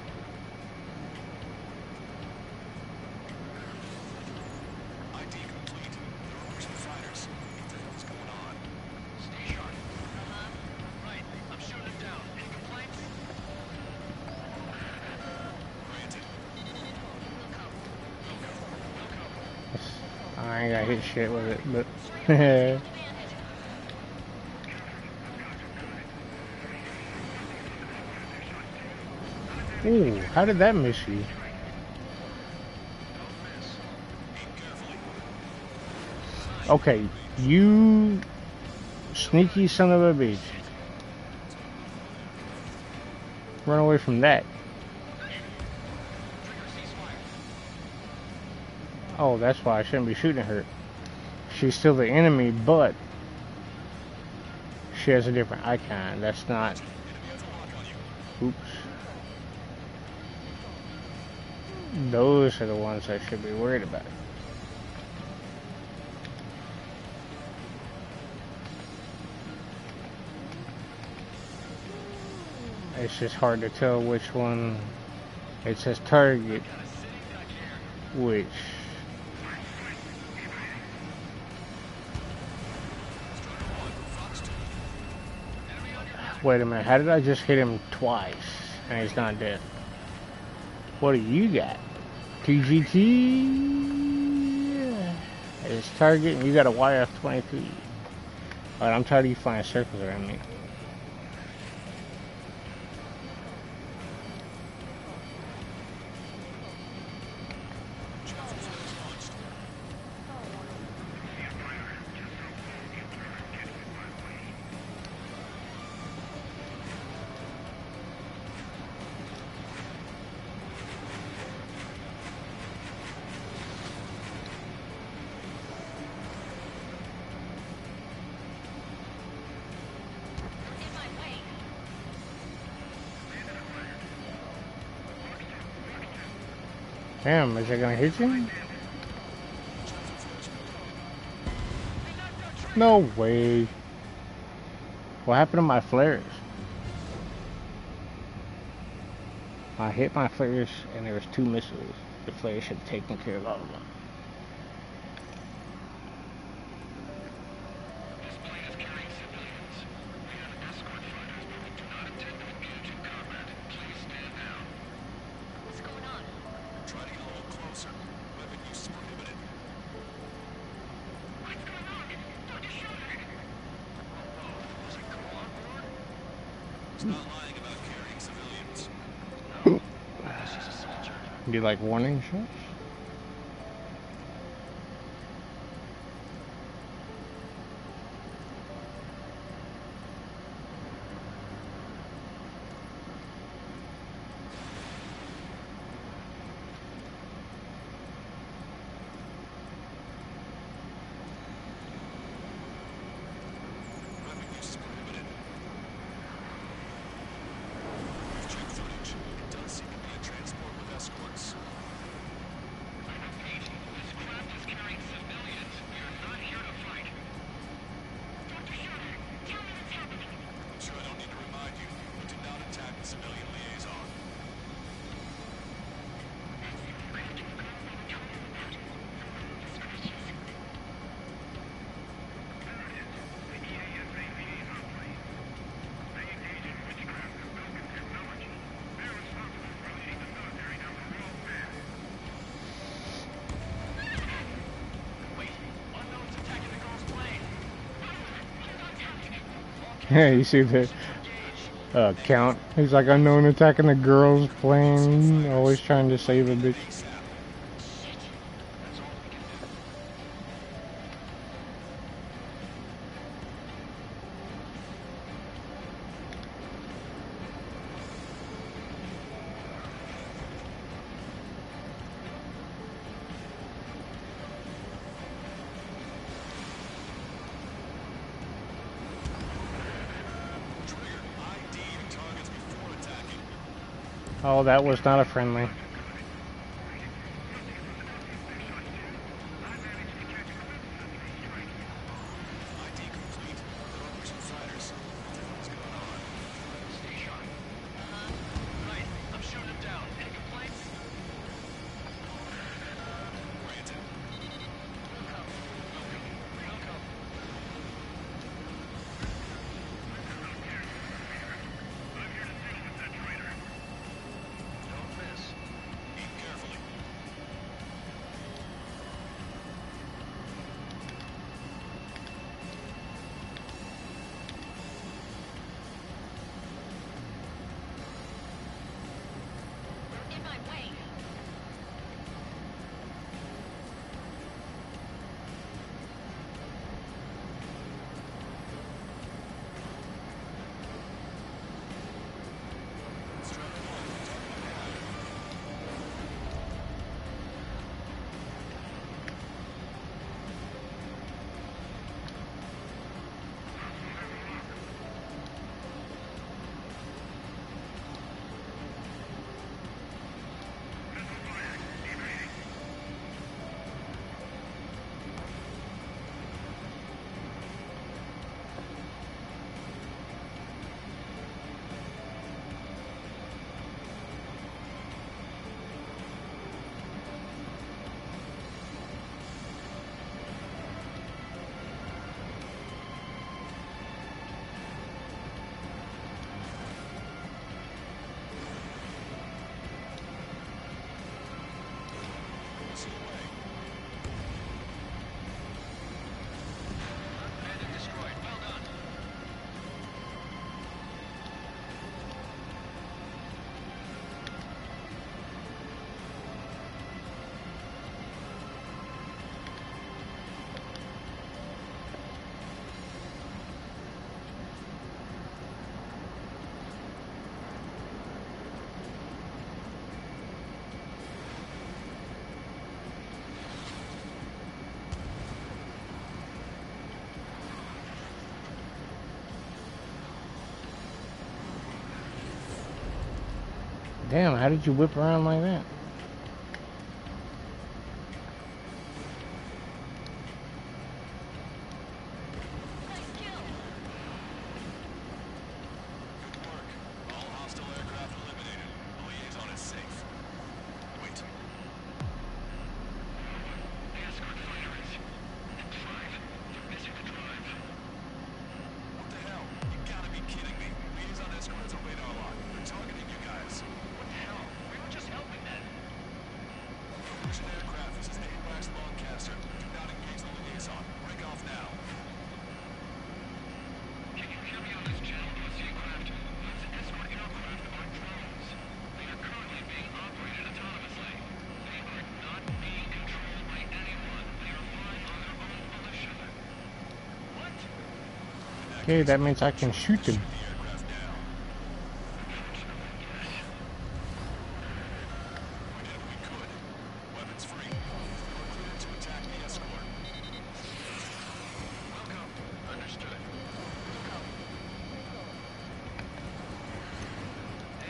I ain't got hit shit with it, but. Ooh, how did that miss you? Okay, you sneaky son of a bitch. Run away from that. Oh, that's why I shouldn't be shooting her. She's still the enemy, but she has a different icon. That's not... Oops. Those are the ones I should be worried about. It's just hard to tell which one. It says target, which... Wait a minute, how did I just hit him twice and he's not dead? What do you got? TGT? It's target and you got a YF-23. Alright, I'm tired of you flying circles around me. Damn, is it gonna hit you? No way. What happened to my flares? I hit my flares and there was 2 missiles. The flares should have taken care of all of them. This plane is carrying civilians. We have escort fighters, but we do not intend to engage in combat. Please stand down. What's going on? Try to get a little closer. Weapon use is prohibited. What's going on? Dr. Schroeder! Is it cool on board? He's not lying about carrying civilians. This is a soldier. Do you like warning shots? Weapon use is prohibited. We've checked footage. It does seem to be a transport with escorts. This craft is carrying civilians. We are not here to fight. Dr. Schroeder, tell me what's happening. I'm sure I don't need to remind you. We did not attack the civilian liaison. Yeah, you see the count? He's like unknown attacking the girls plane, always trying to save a bitch. Oh, that was not a friendly. Damn, how did you whip around like that? Nice kill. Good work. All hostile aircraft eliminated. The liaison is safe. Wait. The escort fighter is at 5. They're missing the drive. What the hell? You gotta be kidding me. Liaison escort has a radar lock. They're targeting you guys. What the hell? We were just helping them. Mission aircraft, this is AWACS Longcaster. Do not engage the liaison. Break off now. Can you hear me on this channel, AceCombat7? Those escort aircraft are drones. They are currently being operated autonomously. They are not being controlled by anyone. They are flying on their own volition. What? Okay, that means I can shoot them. Shoot the aircraft down. Yes. We did what we could. Weapons free. You're cleared to attack the escort. Welcome. Understood.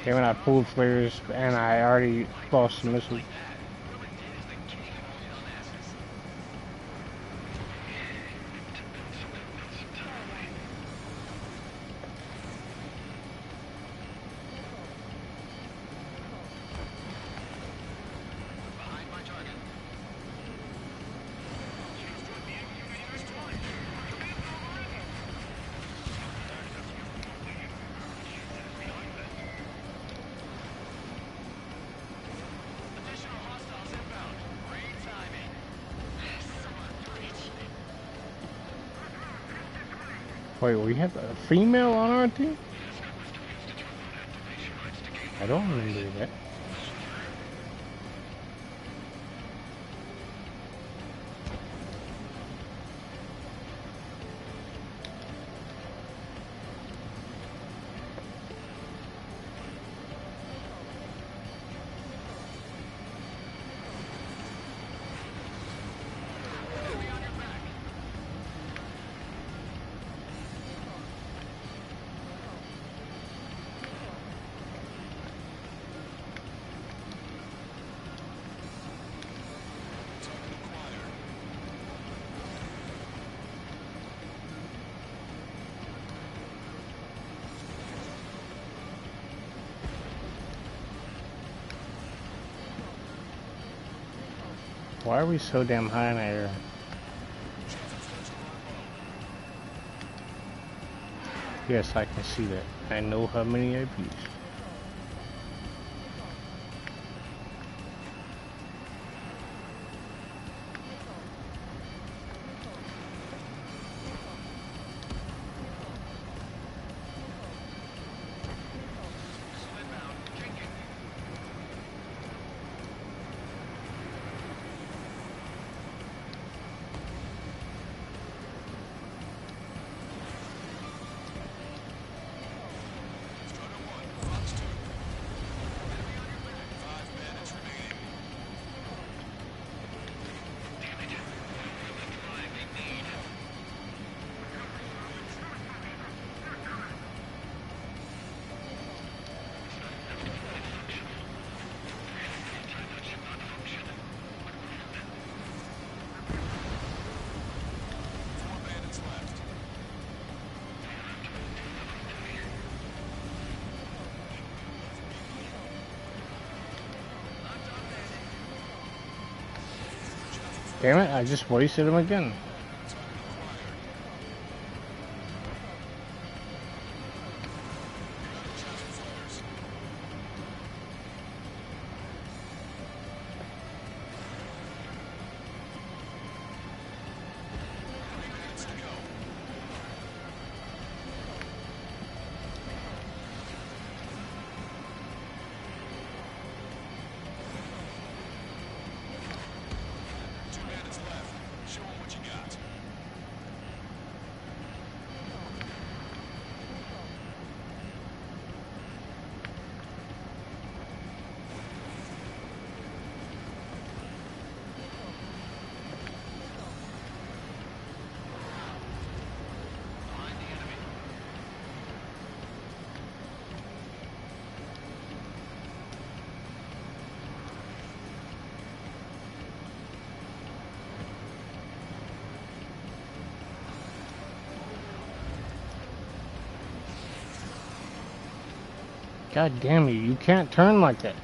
Damn it, I pulled flares and I already lost the missile. Whoever did is the king of all dumbasses. Behind my target. Additional hostiles inbound. Great timing. Wait, we have a female on our team? I don't remember that. Enemy on your back. Target acquired. Why are we so damn high in the air? Yes, I can see that. I know how many IPs. Missile inbound. Taking. Strider 1, Fox 2. Enemy on your back. 5 minutes remaining. Damn it. The drive they need. Anti-that should not function. 4 bandits left. Damn it, I just wasted him again. Target acquired. Chancellor flares. 3 minutes to go. Two bandits left. Show them what you got. God damn you can't turn like that.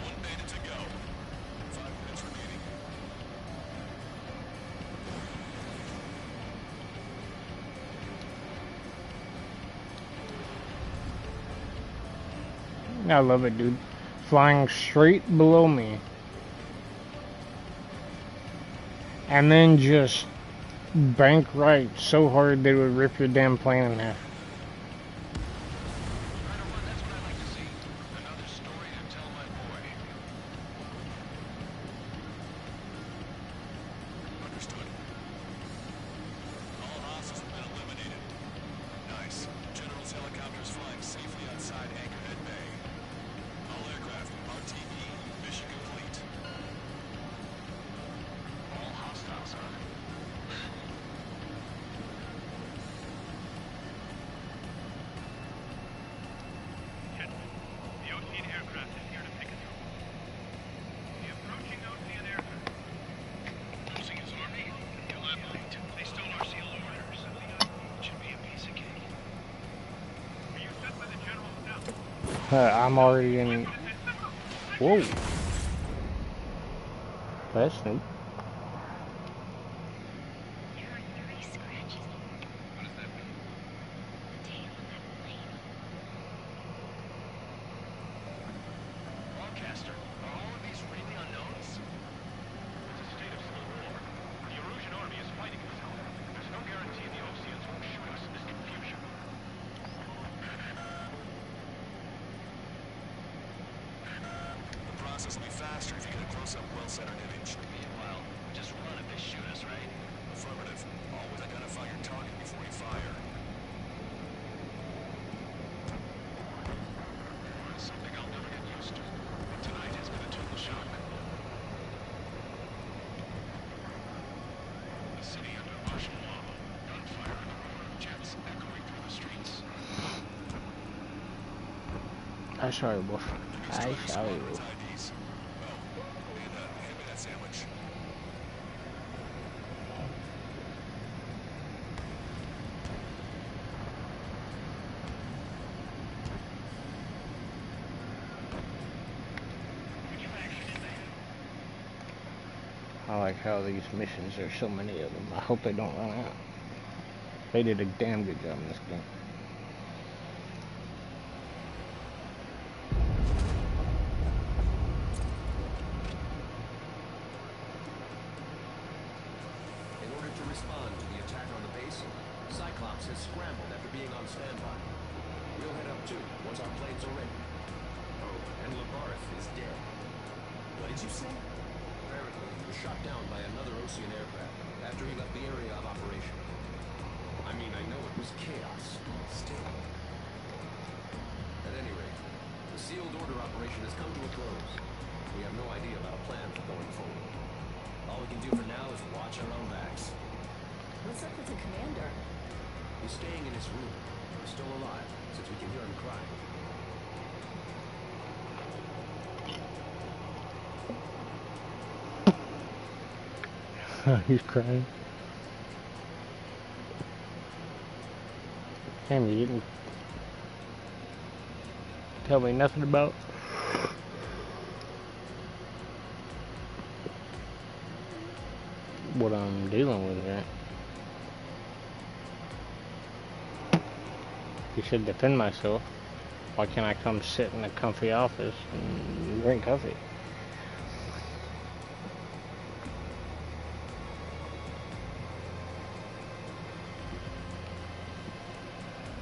One bandit to go. 5 minutes remaining. I love it, dude. Flying straight below me. And then just bank right so hard they would rip your damn plane in half. Try to run, that's what I like to see. Another story to tell my boy. Understood. All hostiles have been eliminated. Nice. General's helicopters flying safely outside Anchorhead Bay. All aircraft, RTB, mission complete. All hostiles, huh? Gentlemen, the Ocean aircraft is here to pick us up. The approaching Ocean aircraft. Losing his army? Elaborate. They stole our seal orders. It should be a piece of cake. Were you sent by the general now? I'm already in. Whoa. That's new. There are 3 scratches. What does that mean? The tail of that plane. Broadcaster, are all of these really unknowns? It's a state of civil war. The Erusian army is fighting itself. There's no guarantee the Oceans won't shoot us in this confusion. The process will be faster if you get a close-up, well-centered image. Meanwhile, just run if they shoot us, right? Affirmative. Always identify your target before you fire. Something I'll never get used to. But tonight has been a total shock. The city under martial law. Gunfire and a rumor of jets echoing through the streets. I saw you, boss. I saw you. IDs. Oh, and hand me that sandwich. I like how these missions, there's so many of them. I hope they don't run out. They did a damn good job in this game. In order to respond to the attack on the base, Cyclops has scrambled after being on standby. We'll head up too, once our planes are ready. Oh, and Labarth is dead. What did you say? Apparently, he was shot down by another Ocean aircraft after he left the area of operation. I mean, I know it was chaos, but still. At any rate, the sealed order operation has come to a close. We have no idea about a plan for going forward. All we can do for now is watch our own backs. What's up with the commander? He's staying in his room. He's still alive, since we can hear him crying. He's crying. Damn, you didn't tell me nothing about what I'm dealing with here. You should defend myself. Why can't I come sit in a comfy office and drink coffee?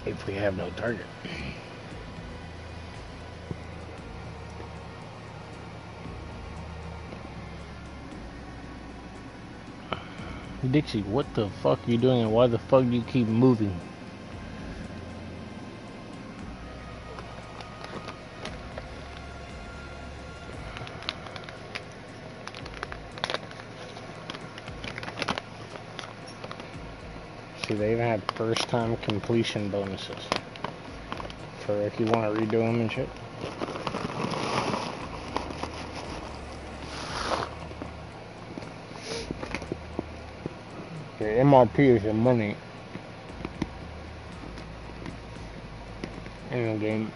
If we have no target. Dixie, what the fuck are you doing and why the fuck do you keep moving? See, they even had first time completion bonuses for if you want to redo them and shit. The MRP is the money in the game.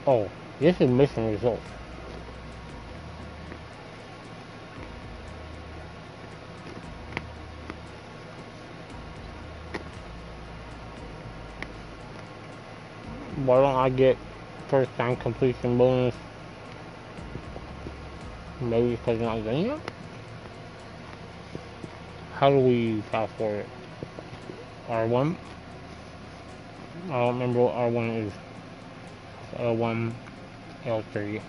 Oh, this is mission results. Why don't I get first time completion bonus? Maybe because I'm not getting it? How do we file for it? R1? I don't remember what R1 is. L1, L3.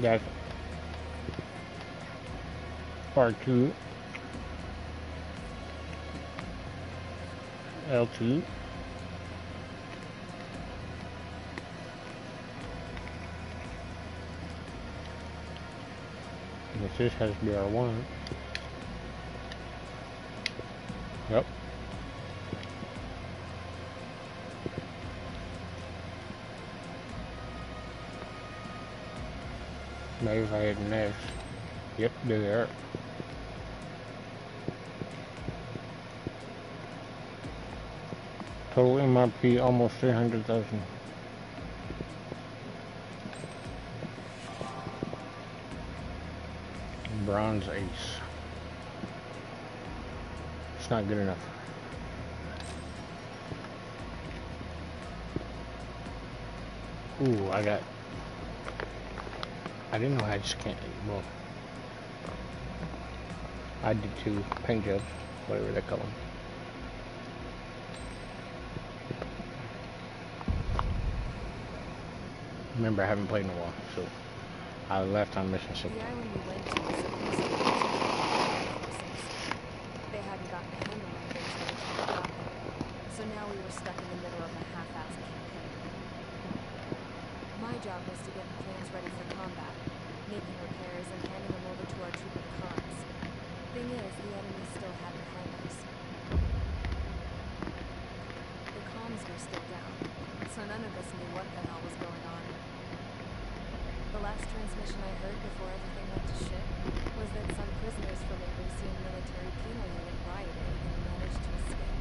That's R2, L2, this has to be R1. Yep. Maybe if I hit next. Yep, there. Total MRP almost 300,000. Bronze ace. It's not good enough. Ooh, I didn't know I just can't, well, I did 2 paint jobs, whatever they call them. Remember, I haven't played in a while, so I left on mission 6. The island we went to was supposed to be forces. They hadn't gotten a handle on things by the time we got there, so now we were stuck in the middle of a half-assed campaign. My job was to get the planes ready for combat, making repairs and handing them over to our troop of cons. Thing is, the enemy still had behind us. The comms were still down, so none of us knew what the hell was going on. The last transmission I heard before everything went to shit was that some prisoners from a Russian military penal unit rioted and managed to escape.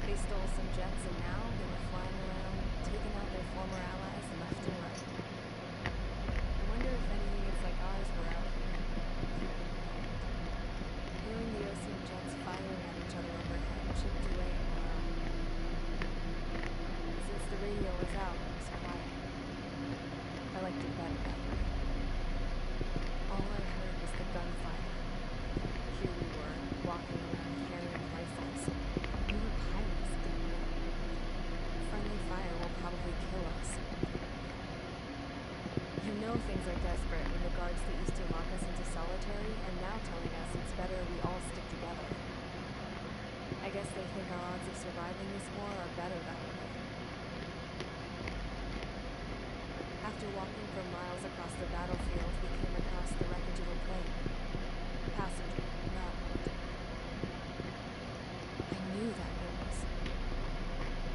They stole some jets and now they were flying around, taking out their former allies left and right. I wonder if any units like ours were out here. Hearing the Ocean jets firing at each other overhead chipped away at morale. Since the radio was out, it was quiet. I liked it better that way. All I heard was the gunfire. Here we were, walking around carrying rifles. We were pirates, didn't we? Friendly fire will probably kill us. You know things are desperate when the guards that used to lock us into solitary are now telling us it's better we all stick together. I guess they think our odds of surviving this war are better that way. After walking for miles across the battlefield, we came across the wreckage of a plane. Passenger, not military. I knew that noise.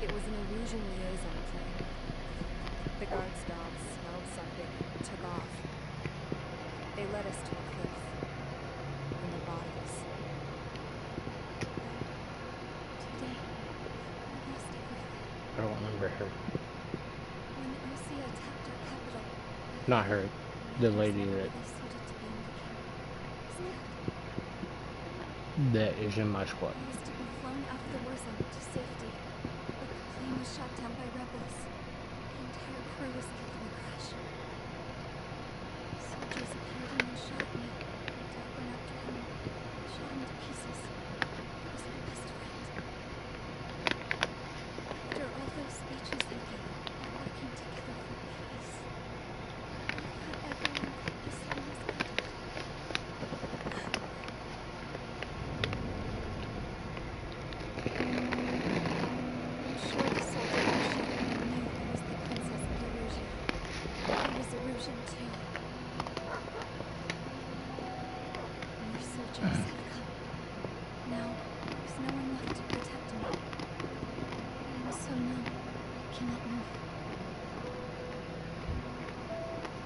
It was an Illusion liaison plane. The guard's dogs smelled something and took off. They led us to a cliff. And the bodies. Today, I lost everything. I don't remember her. When Osea attacked our capital, Not her. The lady that is in my squad. I was to be flown out of the war zone to safety, but the plane was shot down by rebels. The entire crew was killed in the crash. Soldiers appeared and then shot me. My dad went after him and shot him to pieces. He was my best friend. After all those speeches we gave, all working together for peace, I thought everyone thought the sun was ended. I'm sure the soldier who shot me knew I was the police have come. Now, there's no one left to protect me. I am so numb, I cannot move.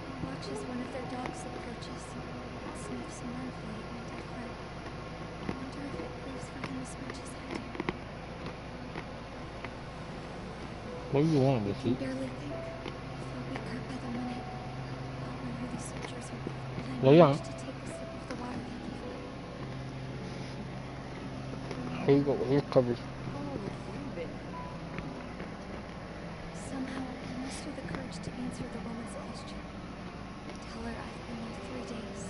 He watches one of their dogs approaches and sniffs mournfully at my dead friend. I wonder if it grieves for him as much as I do. What do you want I with can it? barely think. I feel weaker by the minute. I don't know who these soldiers are with, but I Well, yeah. managed to take a sip of the water they gave me. Here you go. Here's covers. How long have you been here? Somehow, I muster the courage to answer the woman's question. Tell her I've been there 3 days.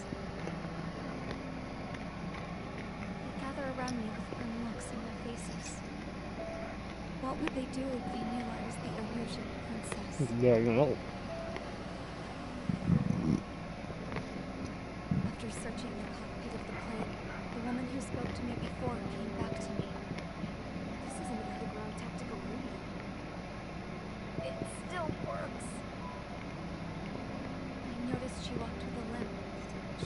They gather around me with grim looks on their faces. What would they do if they knew I was the illusion princess? Yeah, you know. After searching the cockpit of the plane, the woman who spoke to me before came back to me. This isn't a ground tactical radio. It still works. I noticed she walked with a limp.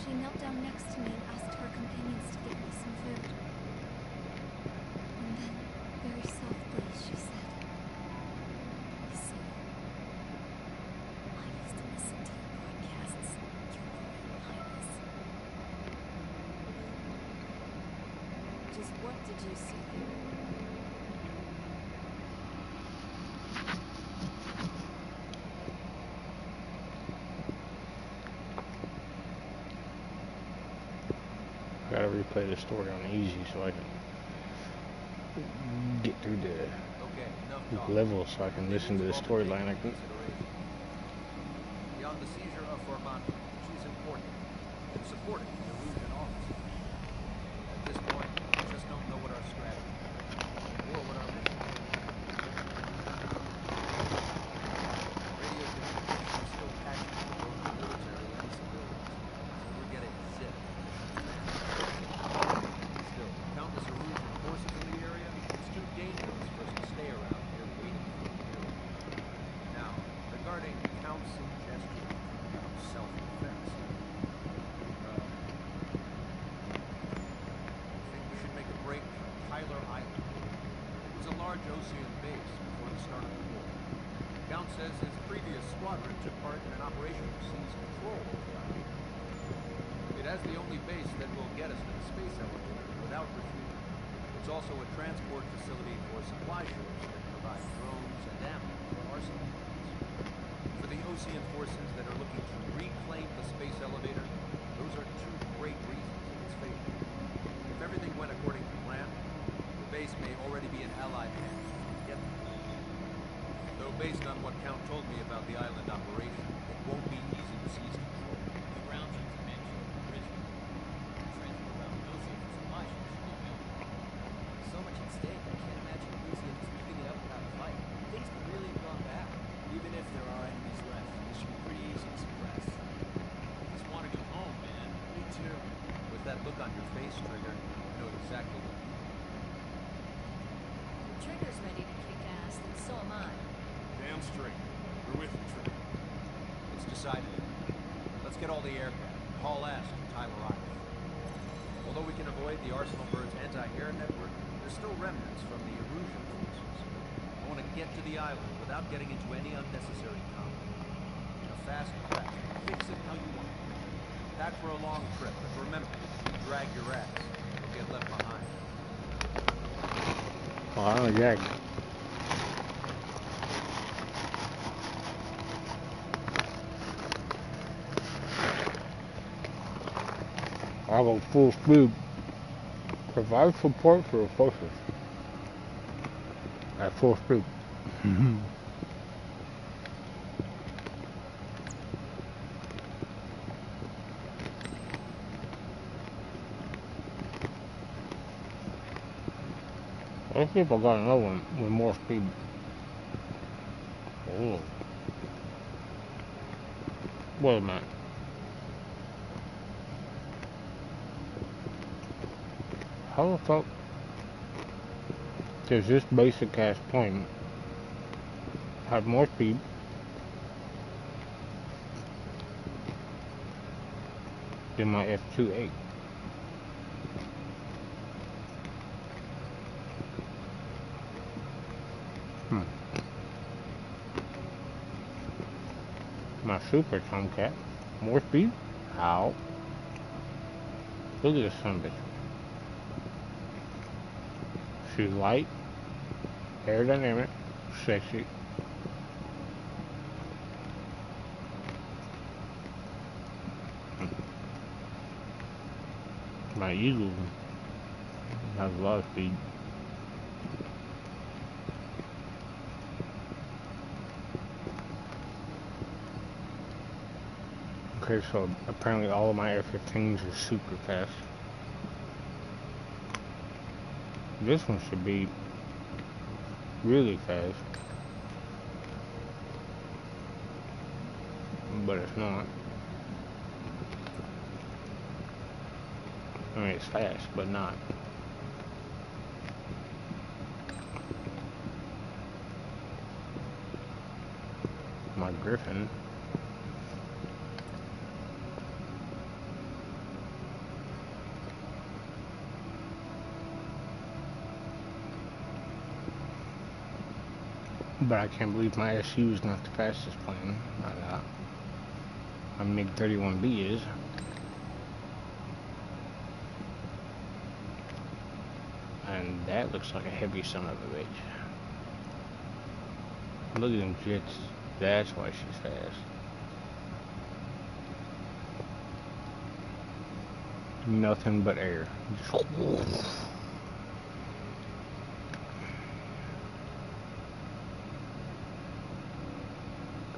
She knelt down next to me and asked her companions to get me some food. And then, very softly, she said, "Listen. I used to listen to your broadcasts, Your Royal Highness." Just what did you see here? I gotta replay the story on easy so I can get through the Okay, enough talk. level so I can listen to the storyline. I can. Beyond the seizure of Formanti, she's important and supporting the illusion office. At this point, we just don't know what our strategy is or what our mission is. Radio communication is still patchy for both the military and civilians, so we're getting zipped. Still, countless illusion forces in the area. It's too dangerous for us to stay around here waiting for a miracle. Now, regarding Count's suggestion about self-defense, I think we should make a break from Tyler Island. It was a large Ocean base before the start of the war. Count says his previous squadron took part in an operation to seize control of the island. It has the only base that will get us to the space elevator without refueling. It's also a transport facility for supply ships that provide drones and ammo for arsenal units. For the Ocean forces that are looking to reclaim the space elevator, those are two great reasons in its favor. If everything went according to plan, the base may already be in Allied hands when we get there. Though based on what Count told me about the island operation, it won't be easy to seize control. The ground troops managed to originally transport around the ocean for supply ships should be available. So much at stake, I can't imagine Lucian just giving it up without a fight. Things could really have gone bad. Even if there are enemies left, this should be pretty easy to suppress. I just want to go home, man. Me too. With that look on your face, Trigger, I know exactly what you mean. Trigger's ready to kick ass, and so am I. Damn straight. We're with you, Trigger. It's decided. Let's get all the aircraft and haul ass to Tyler Island. Although we can avoid the Arsenal Bird's anti-air network, there's still remnants from the illusion forces. I want to get to the island without getting into any unnecessary conflict. In a fast crash, fix it how you want. Pack for a long trip, but remember, if you drag your ass, you'll get left behind. Oh, I know Jack. I'll go full speed. Provide support for the forces. At full speed. Let's see if I got another one with more speed. Oh. Wait a minute. How the fuck does this basic ass plane have more speed than my F-28? my super Tomcat. More speed? Ow. Look at this son of a bitch. She's light, aerodynamic, sexy. My Eagle has a lot of speed. Okay, so apparently all of my F-15s are super fast. This one should be really fast, but it's not. I mean, it's fast, but not. My Griffin. But I can't believe my SU is not the fastest plane. My MiG-31B is. And that looks like a heavy son of a bitch. Look at them jets. That's why she's fast. Nothing but air.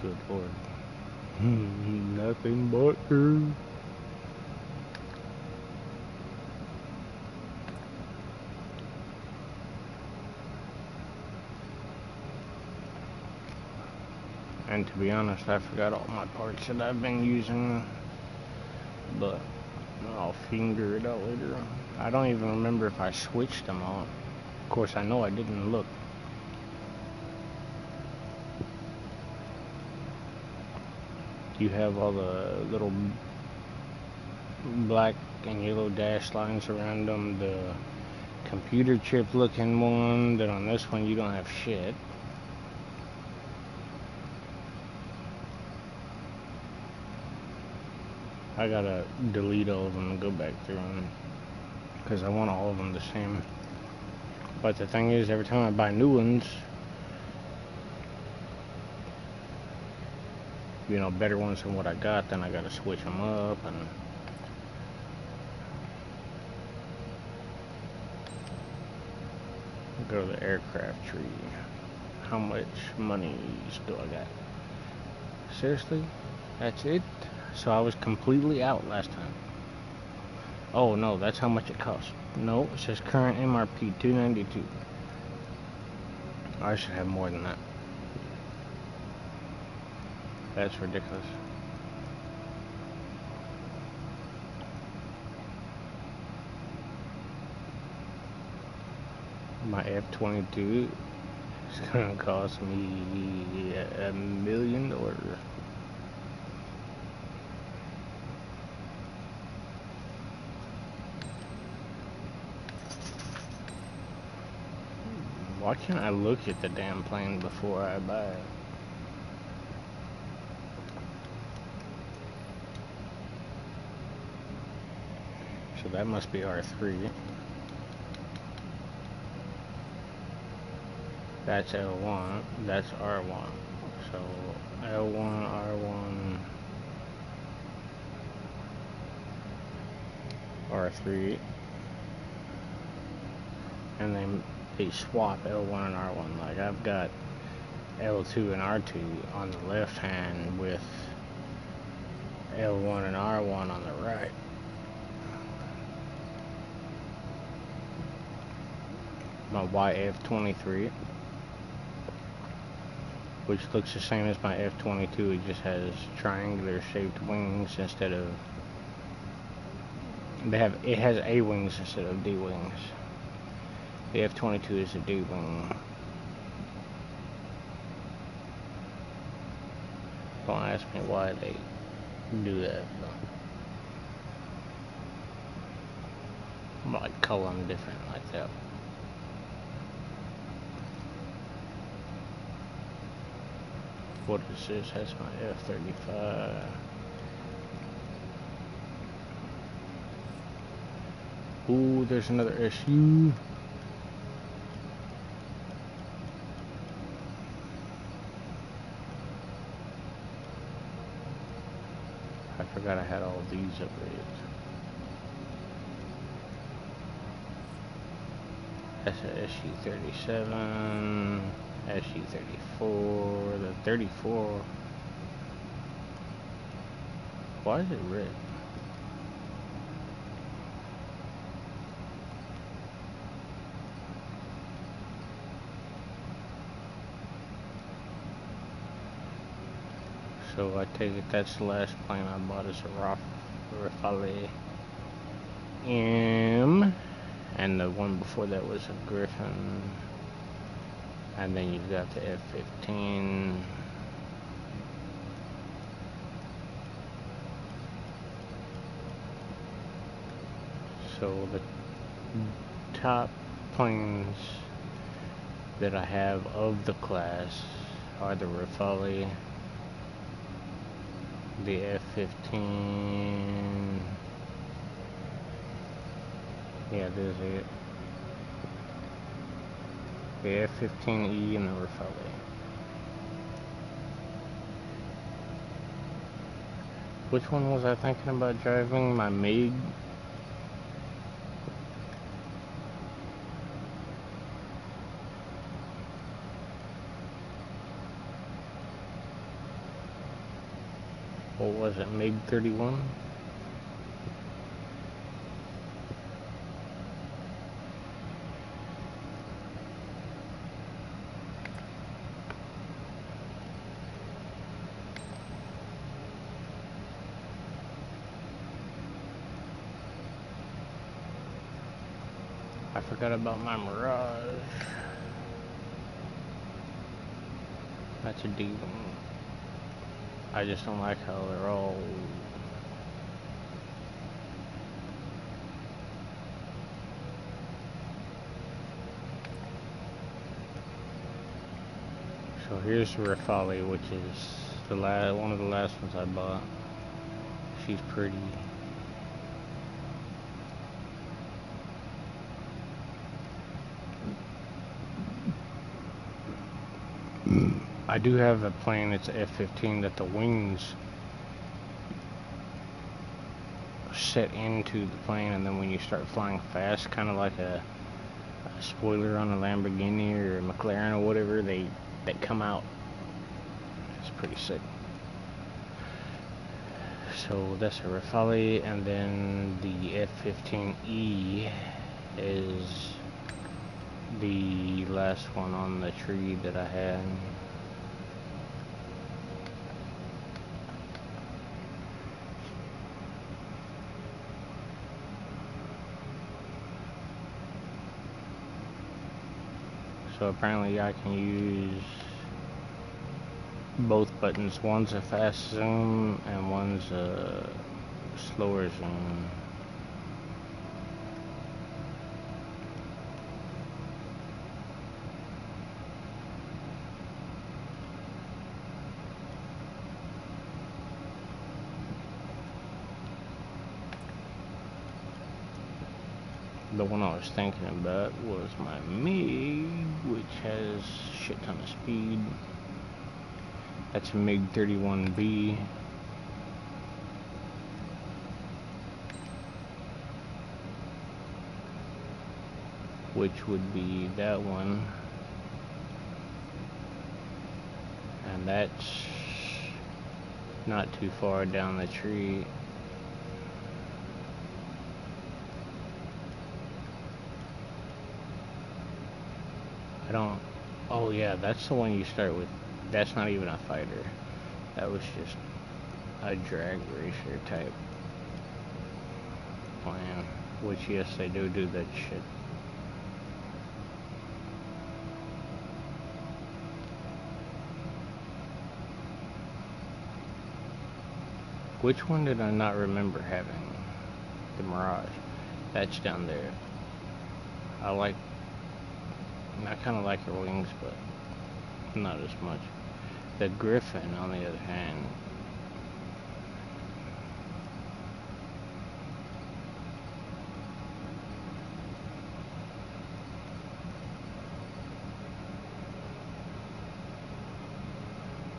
Good Lord. Nothing but air. And to be honest, I forgot all my parts that I've been using, but I'll figure it out later. I don't even remember if I switched them all. Of course, I know I didn't look. You have all the little black and yellow dash lines around them, the computer chip looking one, that on this one you don't have shit. I gotta delete all of them and go back through them, because I want all of them the same. But the thing is, every time I buy new ones, you know, better ones than what I got, then I gotta switch them up. And go to the aircraft tree. How much money do I got? Seriously? That's it? So I was completely out last time. Oh no, that's how much it costs. No, it says current MRP $292. I should have more than that. That's ridiculous. My F-22 is gonna cost me $1 million. Why can't I look at the damn plane before I buy it? So that must be R3. That's L1. That's R1. So L1, R1, R3. And then they swap L1 and R1. Like I've got L2 and R2 on the left hand with L1 and R1 on the right. My YF-23, which looks the same as my F-22, it just has triangular shaped wings instead of, it has A wings instead of D wings. The F-22 is a D wing. Don't ask me why they do that. I'm like color them different like that. What is this? That's my F-35. Ooh, there's another SU. I forgot I had all these upgrades. That's a SU-37, SU-34, the 34. Why is it red? So I take it that's the last plane I bought is a Rafale M, and the one before that was a Griffin, and then you've got the F-15. So the top planes that I have of the class are the Rafale, the F-15, yeah, this is it, the F-15E and the Rafale. Which one was I thinking about driving? My MiG? What was it, MiG-31? I forgot about my Mirage. That's a D one. I just don't like how they're all so here's Rafale, which is the one of the last ones I bought. She's pretty. I do have a plane, it's a F-15, that the wings set into the plane, and then when you start flying fast, kind of like a spoiler on a Lamborghini or a McLaren or whatever, they come out. It's pretty sick. So that's a Rafale, and then the F-15E is the last one on the tree that I had. So apparently I can use both buttons. One's a fast zoom and one's a slower zoom. The one I was thinking about was my MiG, which has shit ton of speed. That's a MiG-31B. Which would be that one. And that's not too far down the tree. Oh yeah, that's the one you start with. That's not even a fighter. That was just a drag racer type plan. Which, yes, they do that shit. Which one did I not remember having? The Mirage. That's down there. I kind of like her wings, but not as much. The Griffin, on the other hand,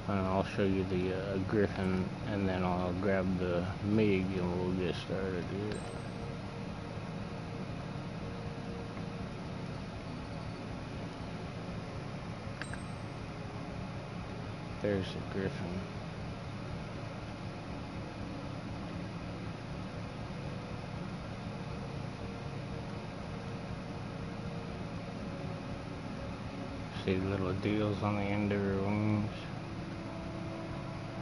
and I'll show you the Griffin, and then I'll grab the MiG and we'll get started here. There's the Griffin. See the little deals on the end of her wings.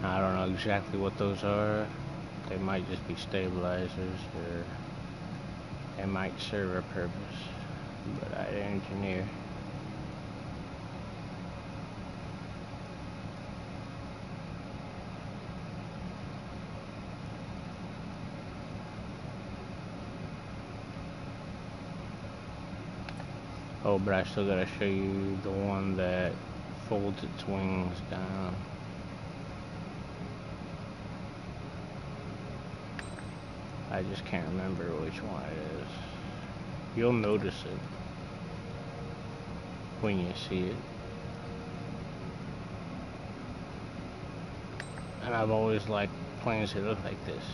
I don't know exactly what those are. They might just be stabilizers, or they might serve a purpose, but I didn't engineer. Oh, but I still gotta show you the one that folds its wings down. I just can't remember which one it is. You'll notice it when you see it. And I've always liked planes that look like this.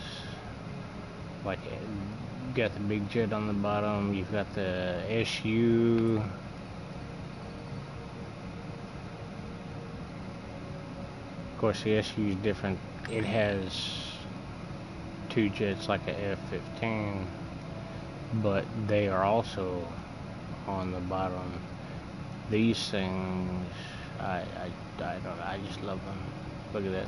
Like, you got the big jet on the bottom, you've got the SU. Of course, the SU is different. It has two jets like a F-15, but they are also on the bottom. These things, I don't know, I just love them. Look at that.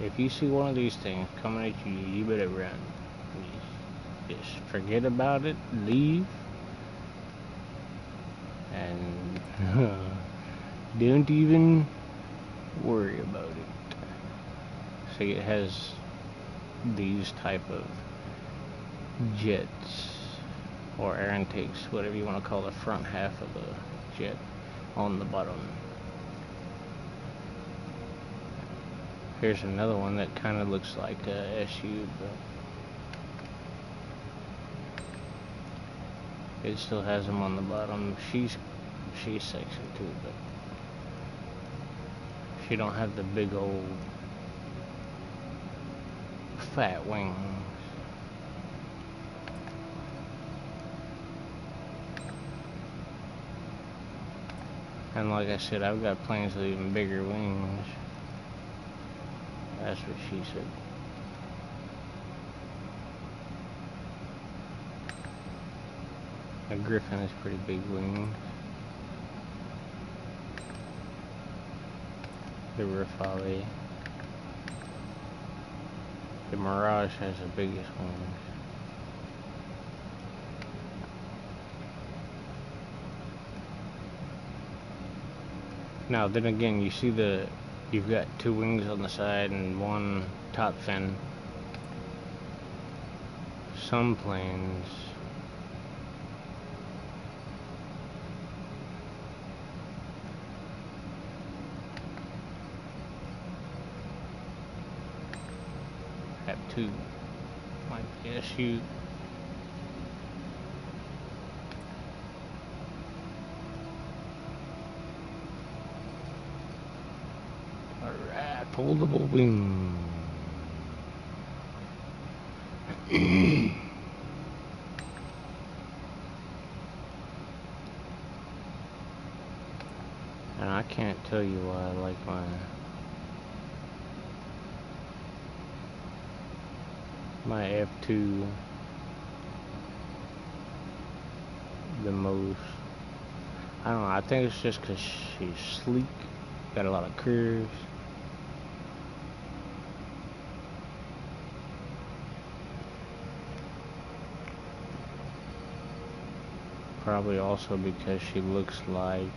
If you see one of these things coming at you, you better run. Just forget about it, leave, and don't even worry about it. See, it has these type of jets, or air intakes, whatever you want to call the front half of the jet, on the bottom. Here's another one that kind of looks like a SU, but it still has them on the bottom. She's sexy too, but she don't have the big old fat wings. And like I said, I've got planes with even bigger wings. That's what she said. A Griffin has pretty big wings. The Rafale. The Mirage has the biggest wings. Now then again, you see you've got two wings on the side and one top fin. Some planes have two, like the SU. Alright, foldable wing. And I can't tell you why I like my F2 the most. I don't know, I think it's just because she's sleek, got a lot of curves. Probably also because she looks like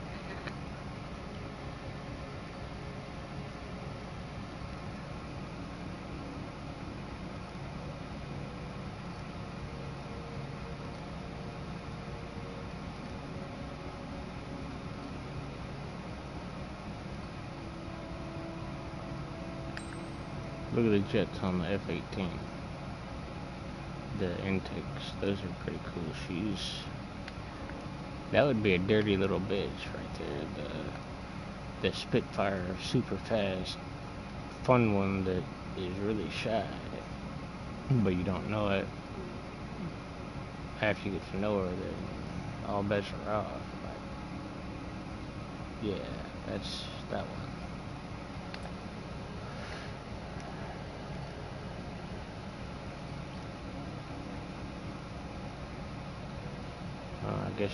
Look at the jets on the F-18. The intakes, those are pretty cool. That would be a dirty little bitch right there. The Spitfire, super fast, fun one that is really shy, but you don't know it. After you get to know her, then all bets are off. Like, yeah, that's that one. I guess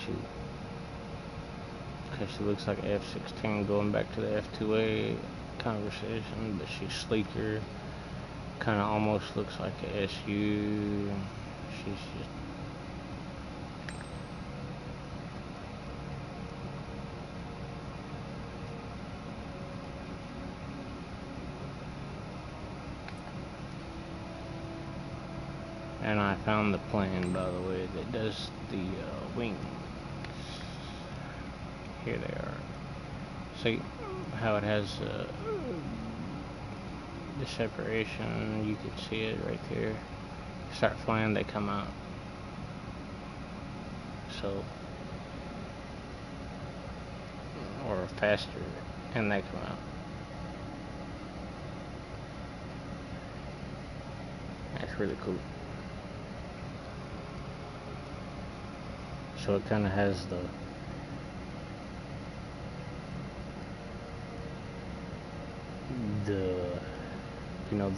she looks like an F-16 going back to the F-2A conversation, but she's sleeker. Kind of almost looks like an SU. She's just... And I found the plane, by the way, that does the wings. Here they are. See how it has the separation? You can see it right there. Start flying, they come out. So, or faster, and they come out. That's really cool. So it kind of has the the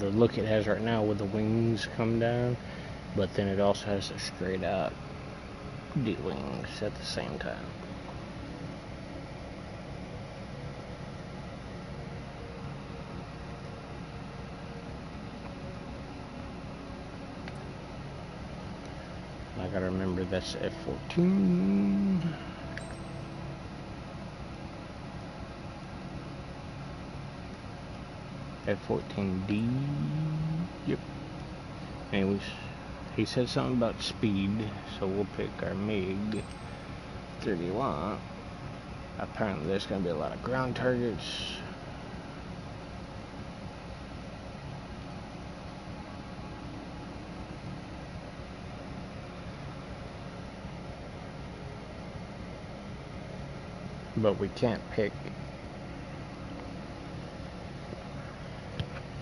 look it has right now with the wings come down, but then it also has the straight out wings at the same time. I gotta remember that's F-14. F-14D. Yep. Anyways, he said something about speed, so we'll pick our MiG 31. Apparently there's gonna be a lot of ground targets. But we can't pick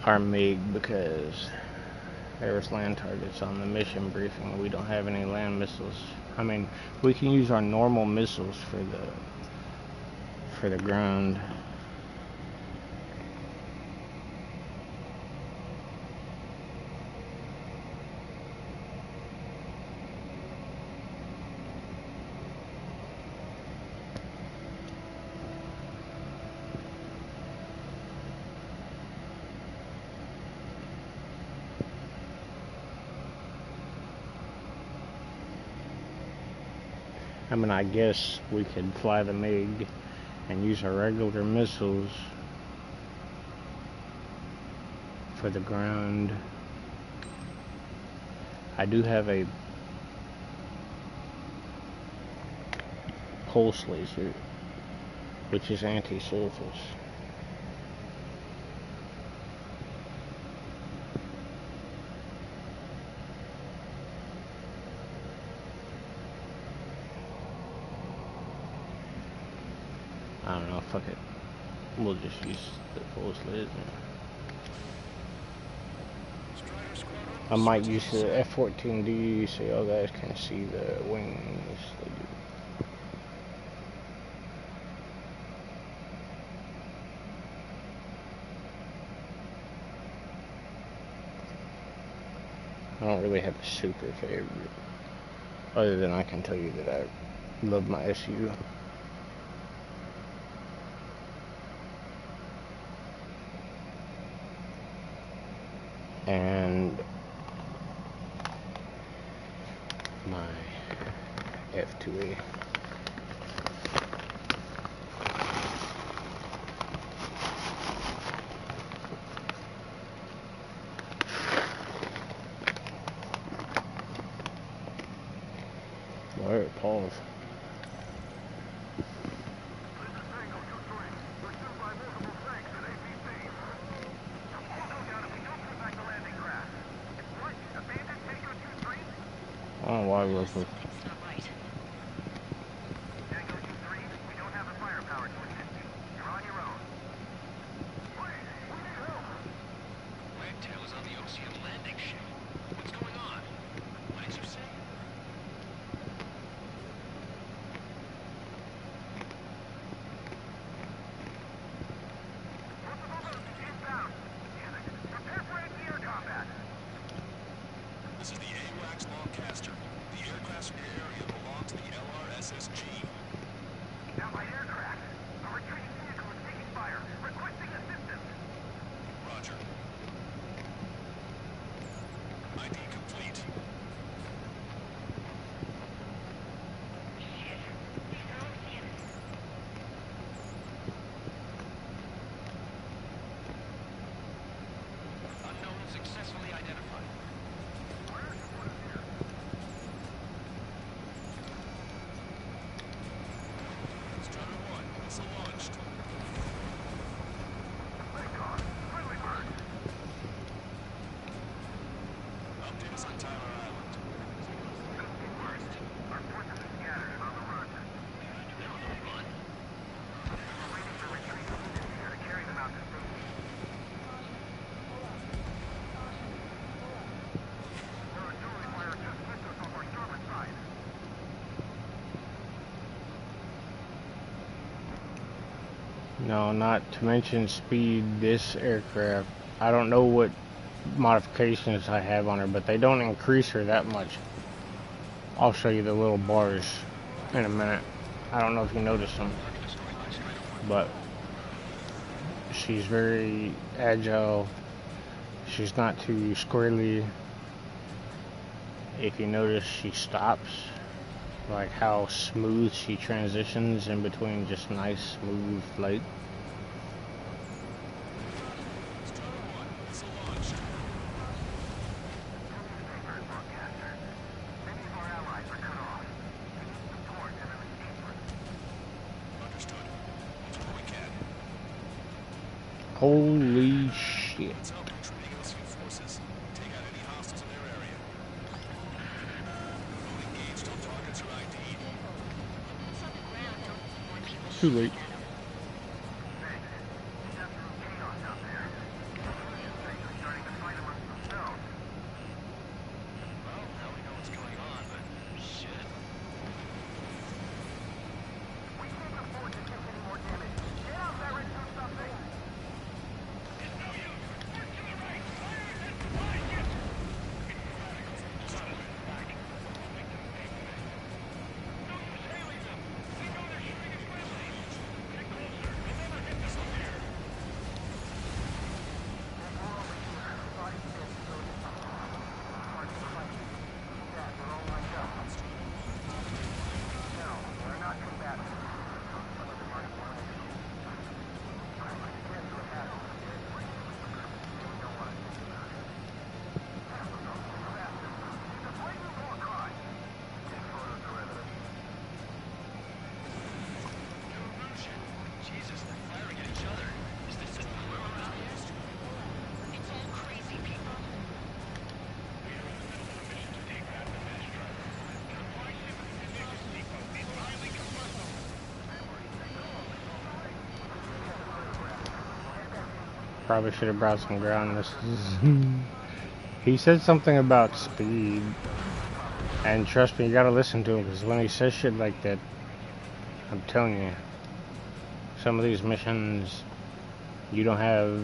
our MiG because there was land targets on the mission briefing. We don't have any land missiles. I mean, we can use our normal missiles for the ground. I mean, I guess we could fly the MiG and use our regular missiles for the ground. I do have a pulse laser, which is anti-surface. I don't know, fuck it. We'll just use the pulse laser. I might use the F-14D so y'all guys can see the wings. I don't really have a super favorite, other than I can tell you that I love my SU. And my F-2A. Alright, pause. real quick. Something's not right. Tango 2-3, we don't have the firepower to assist you. You're on your own. Wait, we need help. Wagtail is on the Ocean landing ship. What's going on? What did you say? Inbound. Damn it. Prepare for air combat. This is the AWACS Longcaster. The aircraft's area belongs to the LRSSG. Allied aircraft. A retreating vehicle is taking fire. Requesting assistance. Roger. ID complete. Unknown successfully identified. Strider 1, missile launched. Liftoff. Friendly bird. Updates on Tyler Island. Worst. Our forces are scattered and on the run. They're on the run. We're waiting for retreating units here to carry them out to safety. We're artillery fire just hit us off our starboard side. No, not to mention speed. This aircraft, I don't know what modifications I have on her, but they don't increase her that much. I'll show you the little bars in a minute. I don't know if you noticed them, but she's very agile. She's not too squirrely. If you notice, she stops. Like how smooth she transitions in between just nice, smooth flight. Strider 1, missile launched. Newspapers, broadcaster. Many of our allies are cut off. We need support and an escape route. Understood. Do what we can. Holy shit. Let's help retreating Ocean forces. Take out any hostiles in their area. Don't engage till targets are ID'd. It's on the ground. Don't want people Too late. shooting at 'em. Thanks. It's absolute chaos out there. Things are starting to fight amongst themselves. Well, now we know what's going on, but shit. We can't afford to take any more damage. Get out there and do something! Jesus, they're firing at each other. Is this just the world around here? It's all crazy people. Probably should have brought some ground. This is he said something about speed, and trust me, you gotta listen to him, because when he says shit like that, I'm telling you, some of these missions, you don't have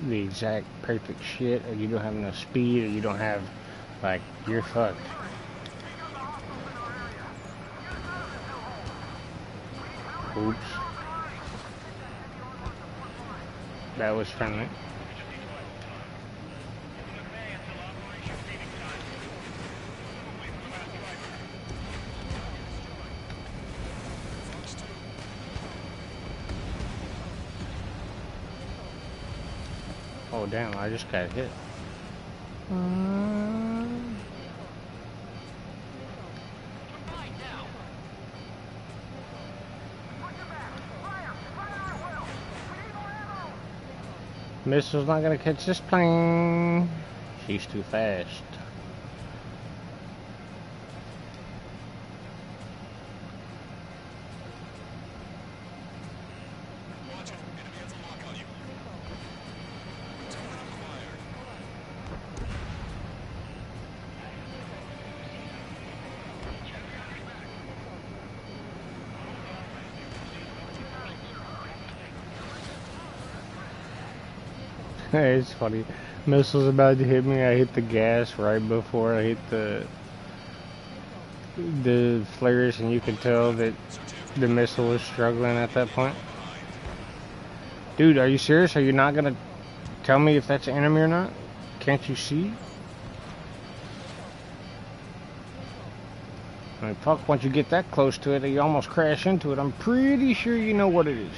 the exact perfect shit, or you don't have enough speed, or you don't have, like, you're fucked. Oops. That was friendly. Oh damn, I just got hit. Missile's not gonna catch this plane. She's too fast. It's funny. Missile's about to hit me. I hit the gas right before I hit the flares, and you could tell that the missile was struggling at that point. Dude, are you serious? Are you not gonna tell me if that's an enemy or not? Can't you see? I mean, fuck, once you get that close to it, you almost crash into it. I'm pretty sure you know what it is.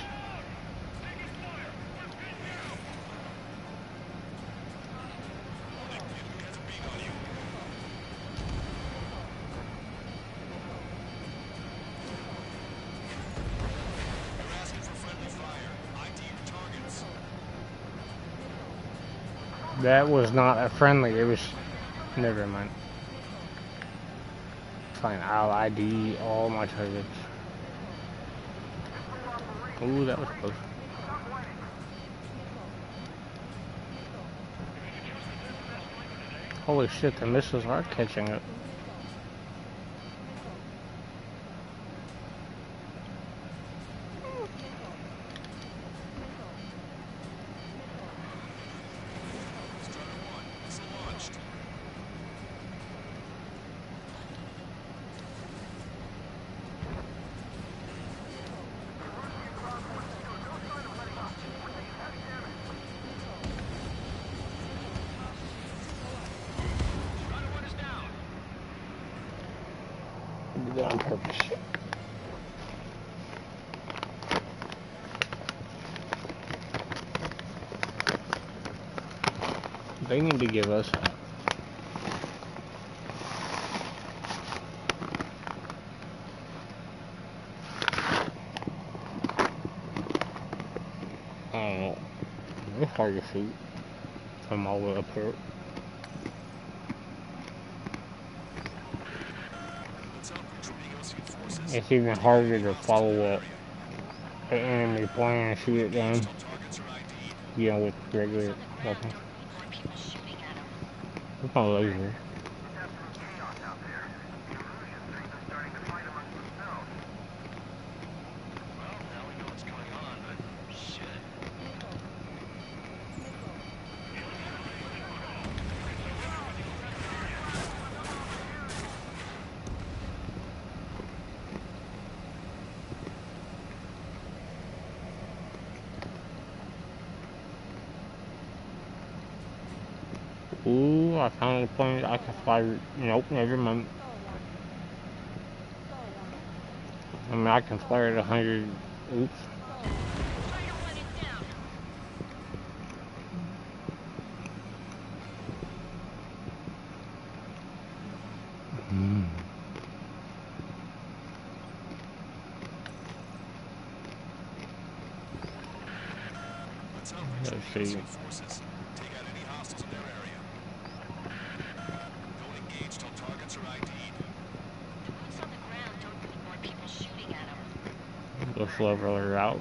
That was not a friendly, it was... Never mind. Fine, I'll ID all my targets. Ooh, that was close. Holy shit, the missiles are catching up. Did that on purpose. They need to give us I don't know. It's hard to see from all the way up here. It's even harder to follow up an enemy plane and shoot it down, you know, with regular weapons. It's not laser. Ooh, I found a plane I can fly. Nope, never mind. I mean, I can fly at 100. Oops. Let's see. Let's level her out.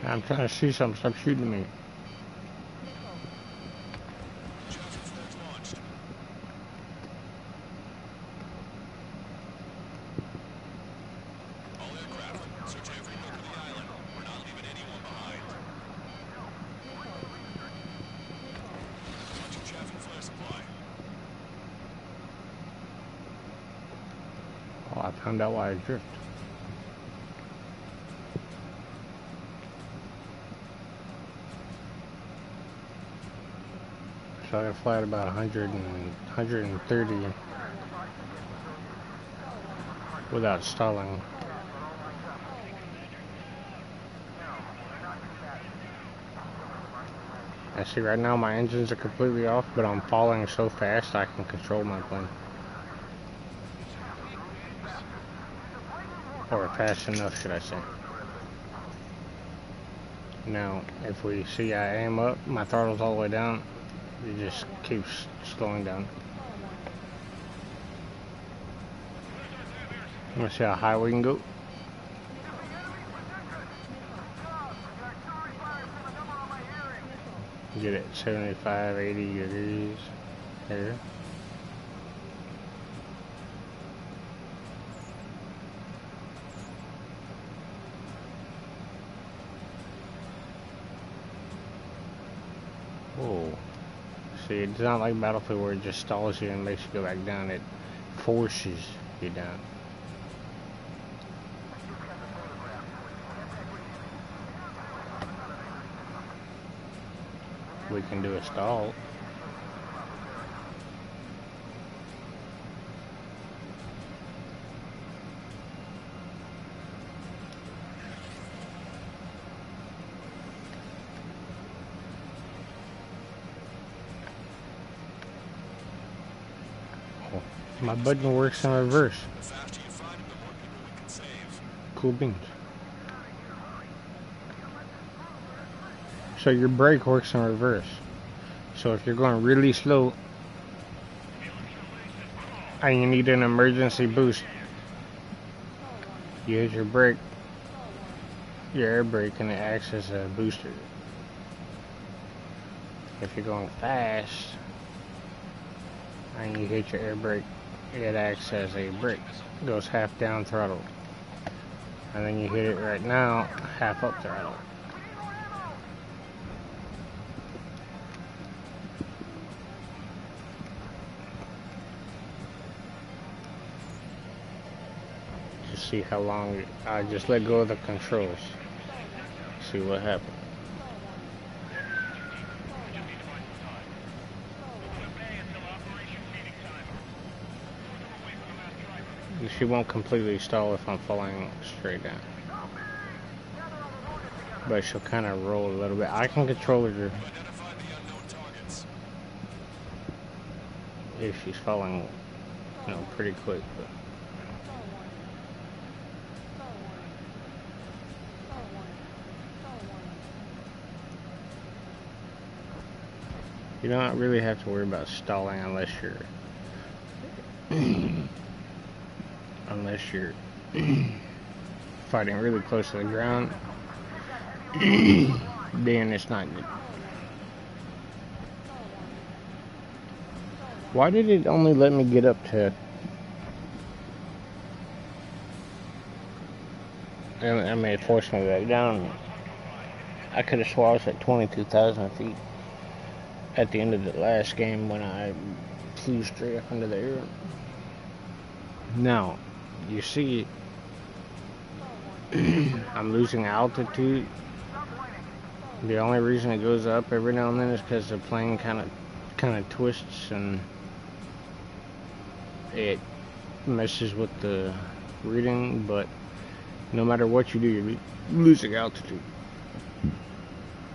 I'm trying to see something. Stop shooting me. Oh, I found out why I drift. So I can fly at about 130 without stalling. I see right now my engines are completely off, but I'm falling so fast I can control my plane. Or fast enough, should I say. Now, if we see I aim up, my throttle's all the way down, it just keeps slowing down. Let's see how high we can go. Get it 75, 80 degrees there. Whoa. See, it's not like Battlefield where it just stalls you and makes you go back down. It forces you down. We can do a stall. Oh, my button works in reverse. The faster you find them, the more people we can save. Cool beans. So your brake works in reverse. So if you're going really slow and you need an emergency boost, you hit your brake, your air brake, and it acts as a booster. If you're going fast and you hit your air brake, it acts as a brake. Goes half down throttle. And then you hit it right now, half up throttle. See how long I just let go of the controls. See what happens. She won't completely stall if I'm falling straight down, but she'll kind of roll a little bit. I can control her if she's falling, you know, pretty quick. But you don't really have to worry about stalling unless you're fighting really close to the ground. Then it's not good. Why did it only let me get up to... I mean, it forced me back down. I could have swore I was at 22,000 feet at the end of the last game when I flew straight up into the air. Now, you see, I'm losing altitude. The only reason it goes up every now and then is because the plane kind of twists and it messes with the reading. But no matter what you do, you're losing altitude.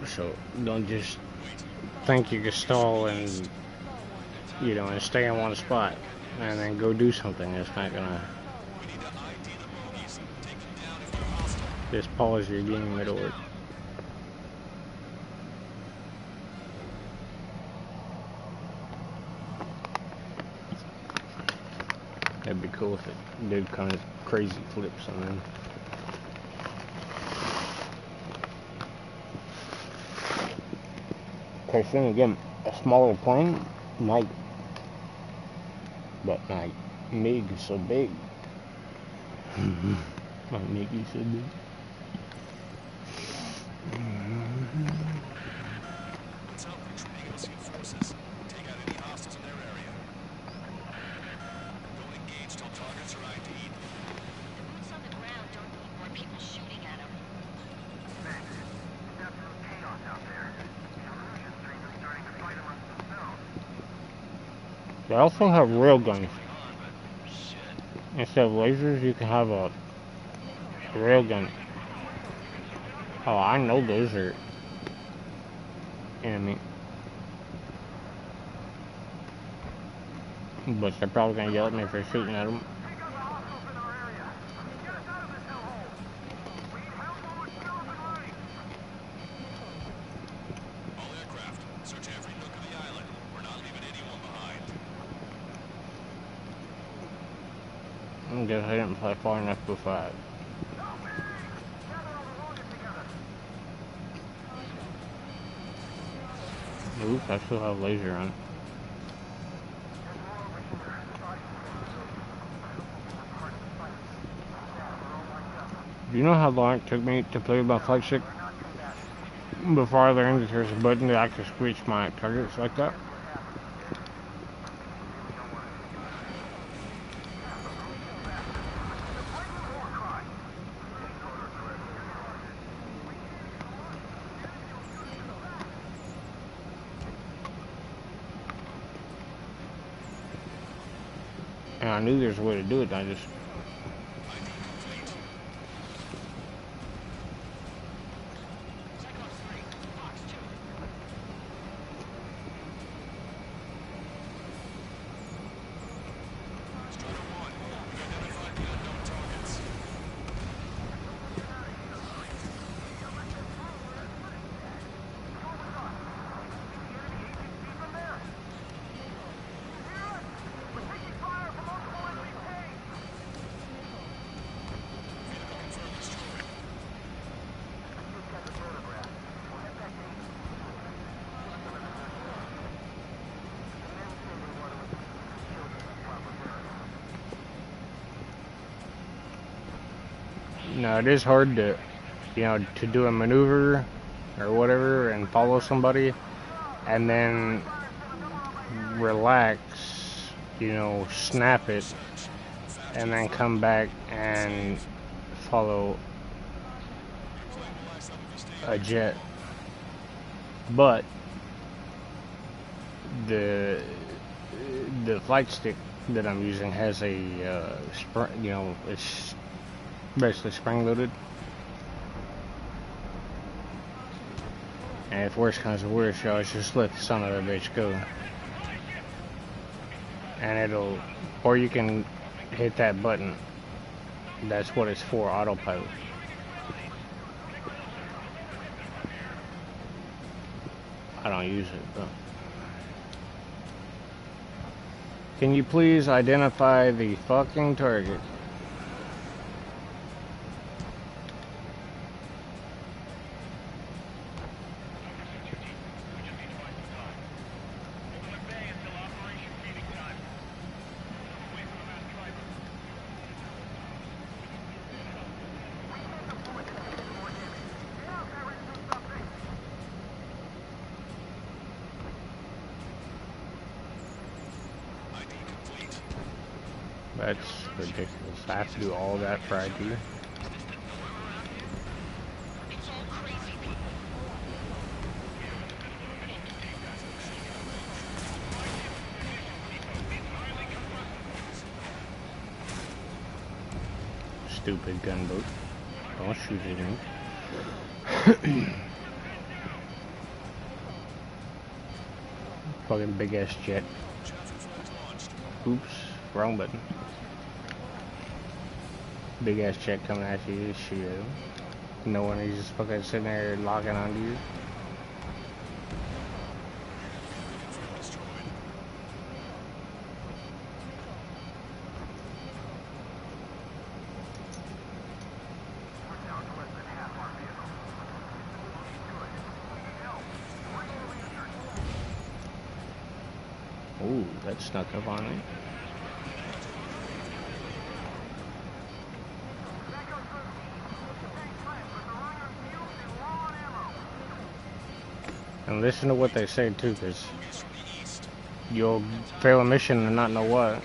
So don't just think you can stall and, you know, and stay in one spot and then go do something. It's not gonna. Just pause your game mid-order. That'd be cool if it did kind of crazy flips on them. Because then again, a smaller plane might, but my MiG is so big. My MiG is so big. What's up, retreating Ocean forces? Take out any hostiles in their area. Don't engage till targets are ID'd. Boots on the ground don't need more people shooting at them. Thanks. It's absolute chaos out there. Illusion streams are starting to fight amongst themselves. They also have railguns. Instead of lasers, you can have a railgun. Oh, I know those are enemy. But they're probably gonna yell at me for shooting at them. All aircraft, search every nook of the island. We're not leaving anyone behind. I guess I didn't play far enough before I... Oops, I still have laser on. Do you know how long it took me to play with my flight stick before I learned that there's a button that I can switch my targets like that? And I knew there's a way to do it, I just... No, it is hard to, you know, to do a maneuver or whatever and follow somebody and then relax, you know, snap it and then come back and follow a jet. But the flight stick that I'm using has a you know, it's basically spring-loaded, and if worse comes to worse, y'all just let the son of a bitch go, and it'll, or you can hit that button. That's what it's for, autopilot. I don't use it, but can you please identify the fucking target? That's ridiculous. I have to do all that for ID. Stupid gunboat. Don't shoot at me. Fucking big ass jet. Oops, wrong button. Big ass jet coming at you, shoot at him. No one, he's just fucking sitting there locking onto you. Ooh, that snuck up on me. And listen to what they say too, because you'll fail a mission and not know what.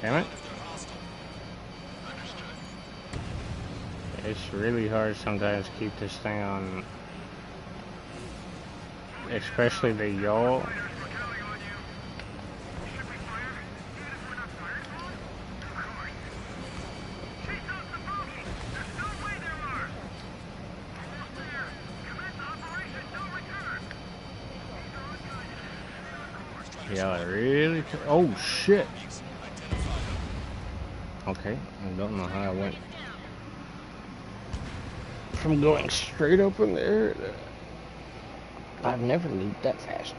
Damn it. It's really hard sometimes to keep this thing on, especially the yaw. Yeah, really. Oh shit. Okay, I don't know how I went from going straight up in the air. I've never leaped that fast.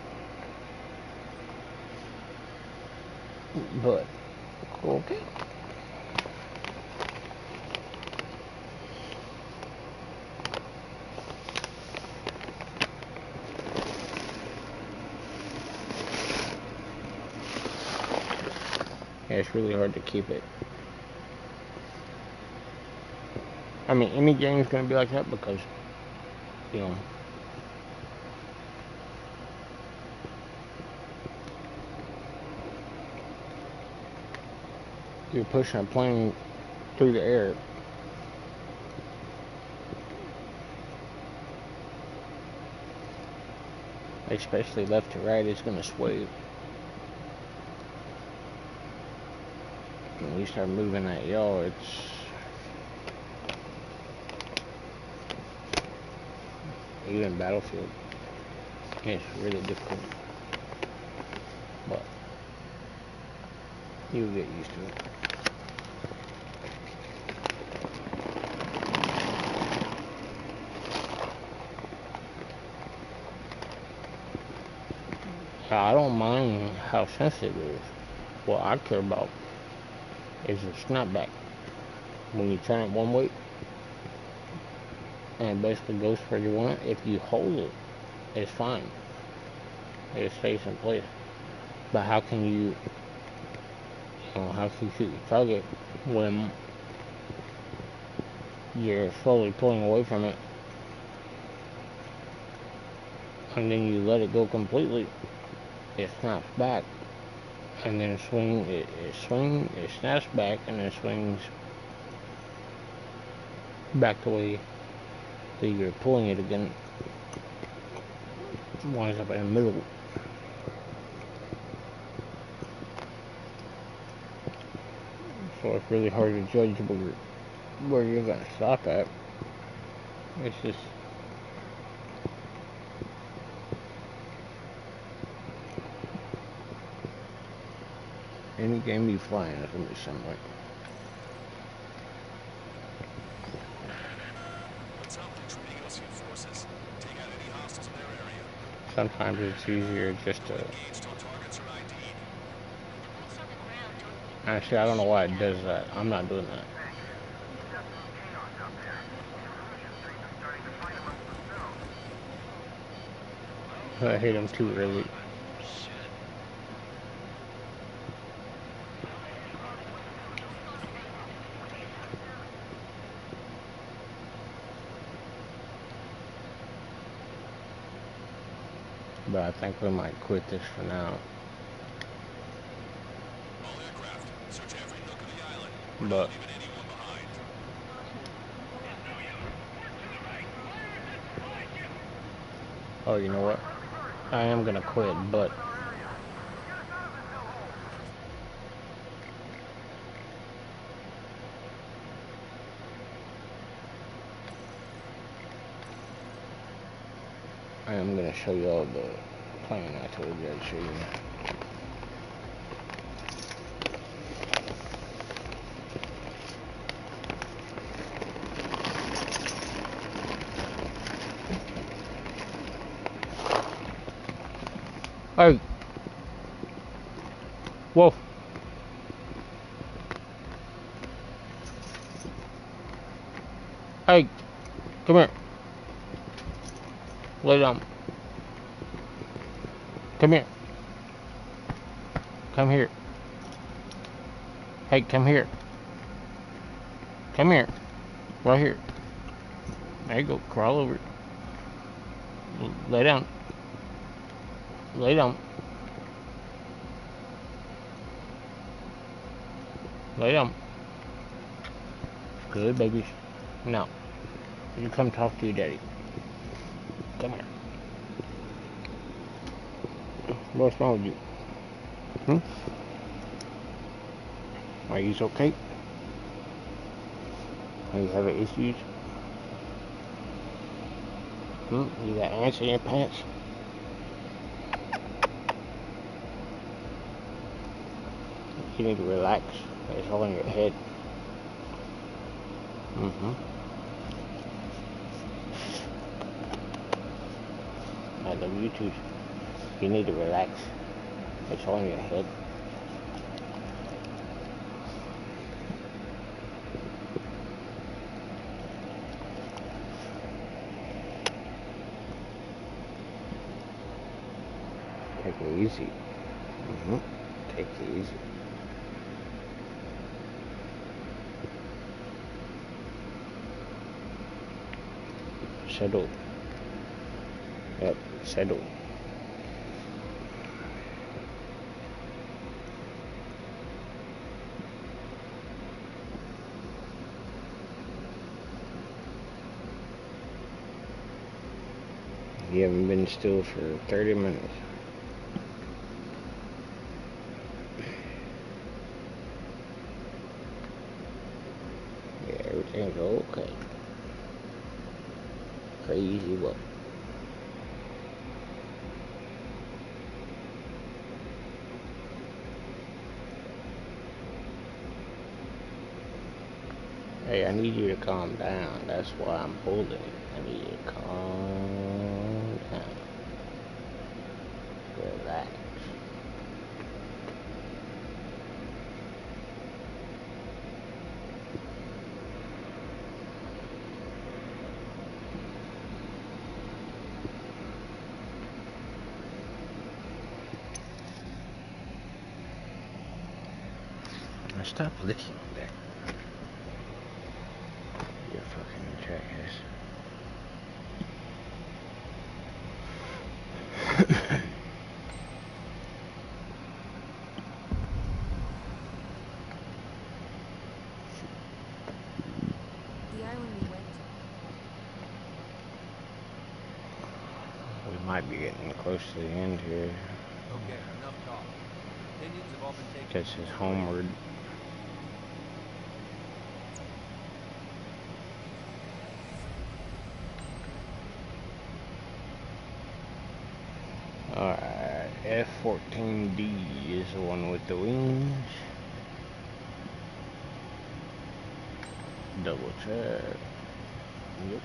But okay. it's really hard to keep it. I mean, any game's gonna be like that because, you know, you're pushing a plane through the air. Especially left to right, it's gonna sway. When you start moving that yaw, it's even Battlefield. It's really difficult, but you'll get used to it. I don't mind how sensitive it is. What I care about is the snapback. When you turn it one way, and it basically goes where you want it, if you hold it, it's fine. It stays in place. But how can you how can you shoot your target when you're slowly pulling away from it, and then you let it go completely? It snaps back, and then it snaps back, and then swings back the way that you're pulling it again. Winds up in the middle. So it's really hard to judge where you're gonna stop at. It's just any game you fly in is gonna be similar. What's up, intruding OC forces? Take out any hostiles in their area. Sometimes it's easier just to. Engaged till targets are ID'd. The boots on the ground don't really Actually, I don't know why it does that. I'm not doing that. I hit him too early. But I think we might quit this for now. All aircraft, search every nook of the island. We're But not leaving anyone behind. oh, you know what? I am gonna quit, but I am gonna show you all the plane I told you I'd show you. Hey! Whoa! Hey! Come here! Lay down. Come here. Come here. Hey, come here. Come here. Right here. There you go. Crawl over. Lay down. Lay down. Lay down. Good babies. Now, you come talk to your daddy. Come here. What's wrong with you? Are you okay? Are you having issues? You got ants in your pants? You need to relax. It's all in your head. I love you too. You need to relax. It's all in your head. Take it easy. Take it easy. settle. Yep, settle. You haven't been still for 30 minutes. Yeah, everything's okay. Crazy what? Hey, I need you to calm down. That's why I'm holding it. I need you to calm down. Relax. Now stop licking that. You fucking jackass. The island we went to. We might be getting close to the end here. Okay, enough talk. Opinions have all been taken. This is homeward. Alright, F-14D is the one with the wings. Double check. Yep.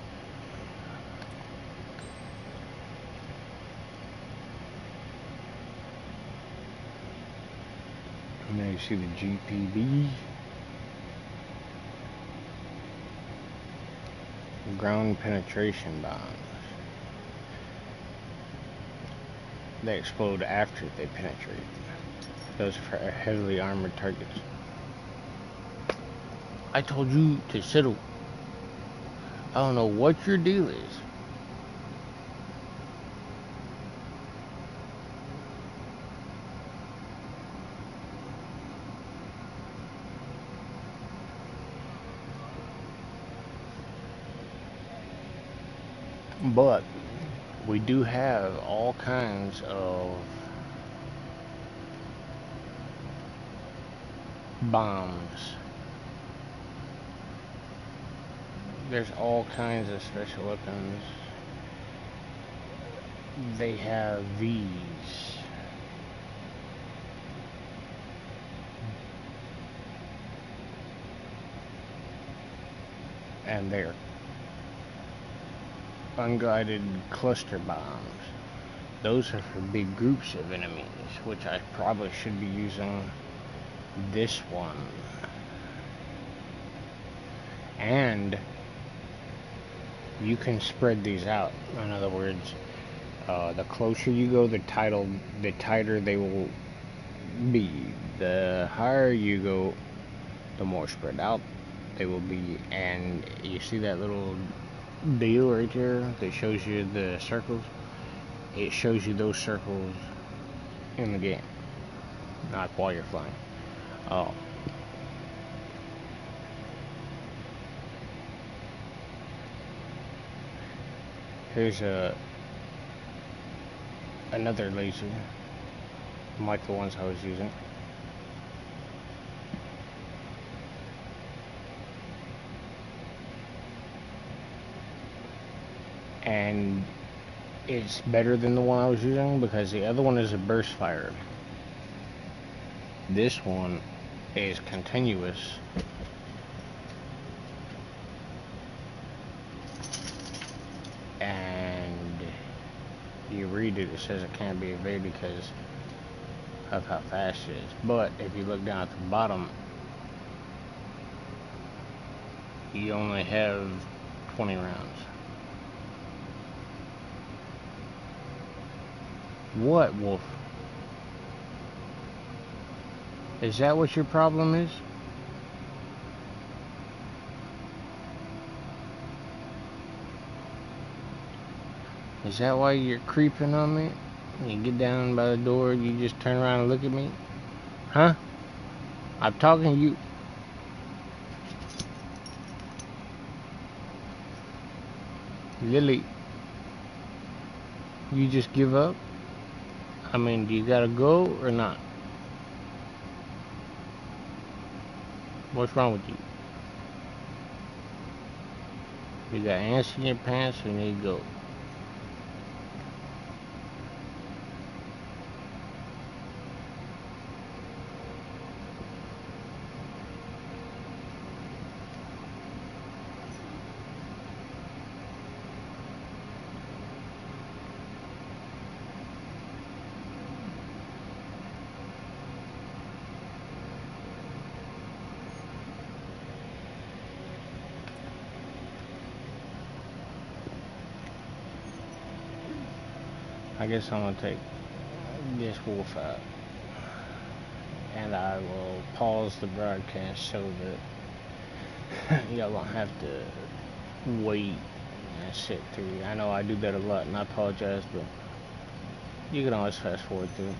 And now you see the GPB. Ground penetration bombs. They explode after they penetrate. Those are for heavily armored targets. I told you to settle. I don't know what your deal is. But we do have all kinds of bombs. There's all kinds of special weapons. They have these. And they're unguided cluster bombs. Those are for big groups of enemies, which I probably should be using this one. And you can spread these out. In other words, the closer you go, the tighter they will be. The higher you go, the more spread out they will be. And you see that little deal right there that shows you the circles? It shows you those circles in the game, not while you're flying. Here's another laser, like the ones I was using. And it's better than the one I was using because the other one is a burst fire. This one is continuous. And you read it, it says it can't be evaded because of how fast it is. But if you look down at the bottom, you only have 20 rounds. What, Wolf? Is that what your problem is? Is that why you're creeping on me? You get down by the door, you just turn around and look at me? Huh? I'm talking to you. Lily, you just give up? I mean, do you gotta go or not? What's wrong with you? You got ants in your pants or you need to go? I guess I'm gonna take this wolf out. And I will pause the broadcast so that y'all don't have to wait and sit through. I know I do that a lot and I apologize, but you can always fast forward through it.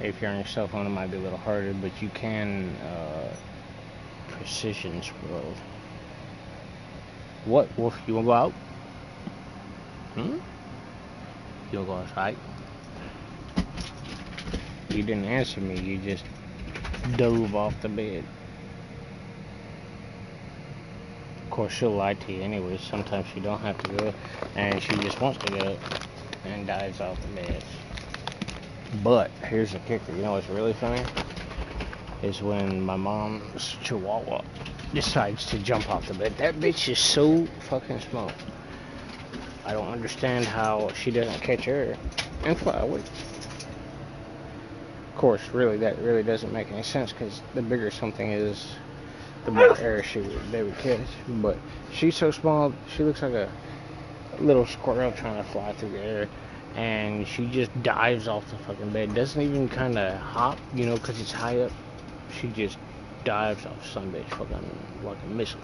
If you're on your cell phone, it might be a little harder, but you can precision scroll. What, Wolf? You wanna go out? You wanna go outside? You didn't answer me, you just dove off the bed. Of course, she'll lie to you anyway. Sometimes she don't have to go, and she just wants to go and dives off the bed. But here's the kicker. You know what's really funny? Is when my mom's chihuahua decides to jump off the bed. That bitch is so fucking small. I don't understand how she doesn't catch air and fly away. Of course, really, that really doesn't make any sense because the bigger something is, the more air they would catch. But she's so small, she looks like a little squirrel trying to fly through the air. And she just dives off the fucking bed. Doesn't even kind of hop, you know, because it's high up. She just dives off some bitch fucking like a missile.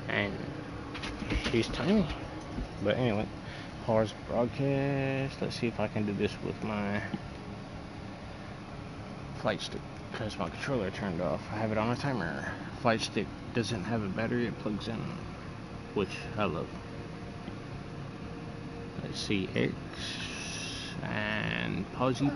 And she's tiny. But anyway, pause broadcast. Let's see if I can do this with my flight stick. Because my controller turned off. I have it on a timer. Flight stick doesn't have a battery, it plugs in. Which I love. Let's see, X. And posy.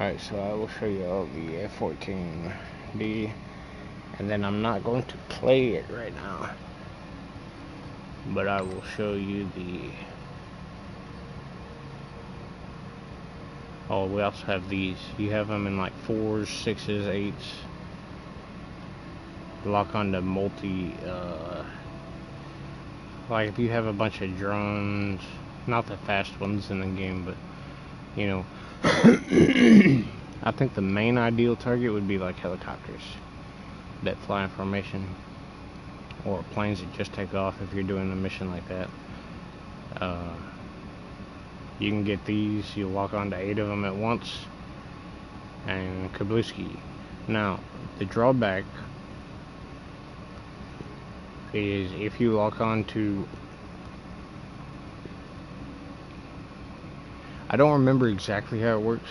Alright, so I will show you all the F-14D, and then I'm not going to play it right now, but I will show you the... Oh, we also have these. You have them in like 4s, 6s, 8s. Lock on to multi, like if you have a bunch of drones, not the fast ones in the game, but, you know, I think the main ideal target would be like helicopters that fly in formation, or planes that just take off if you're doing a mission like that. You can get these, you'll lock on to 8 of them at once, and kablooski. Now, the drawback is if you lock on to... I don't remember exactly how it works,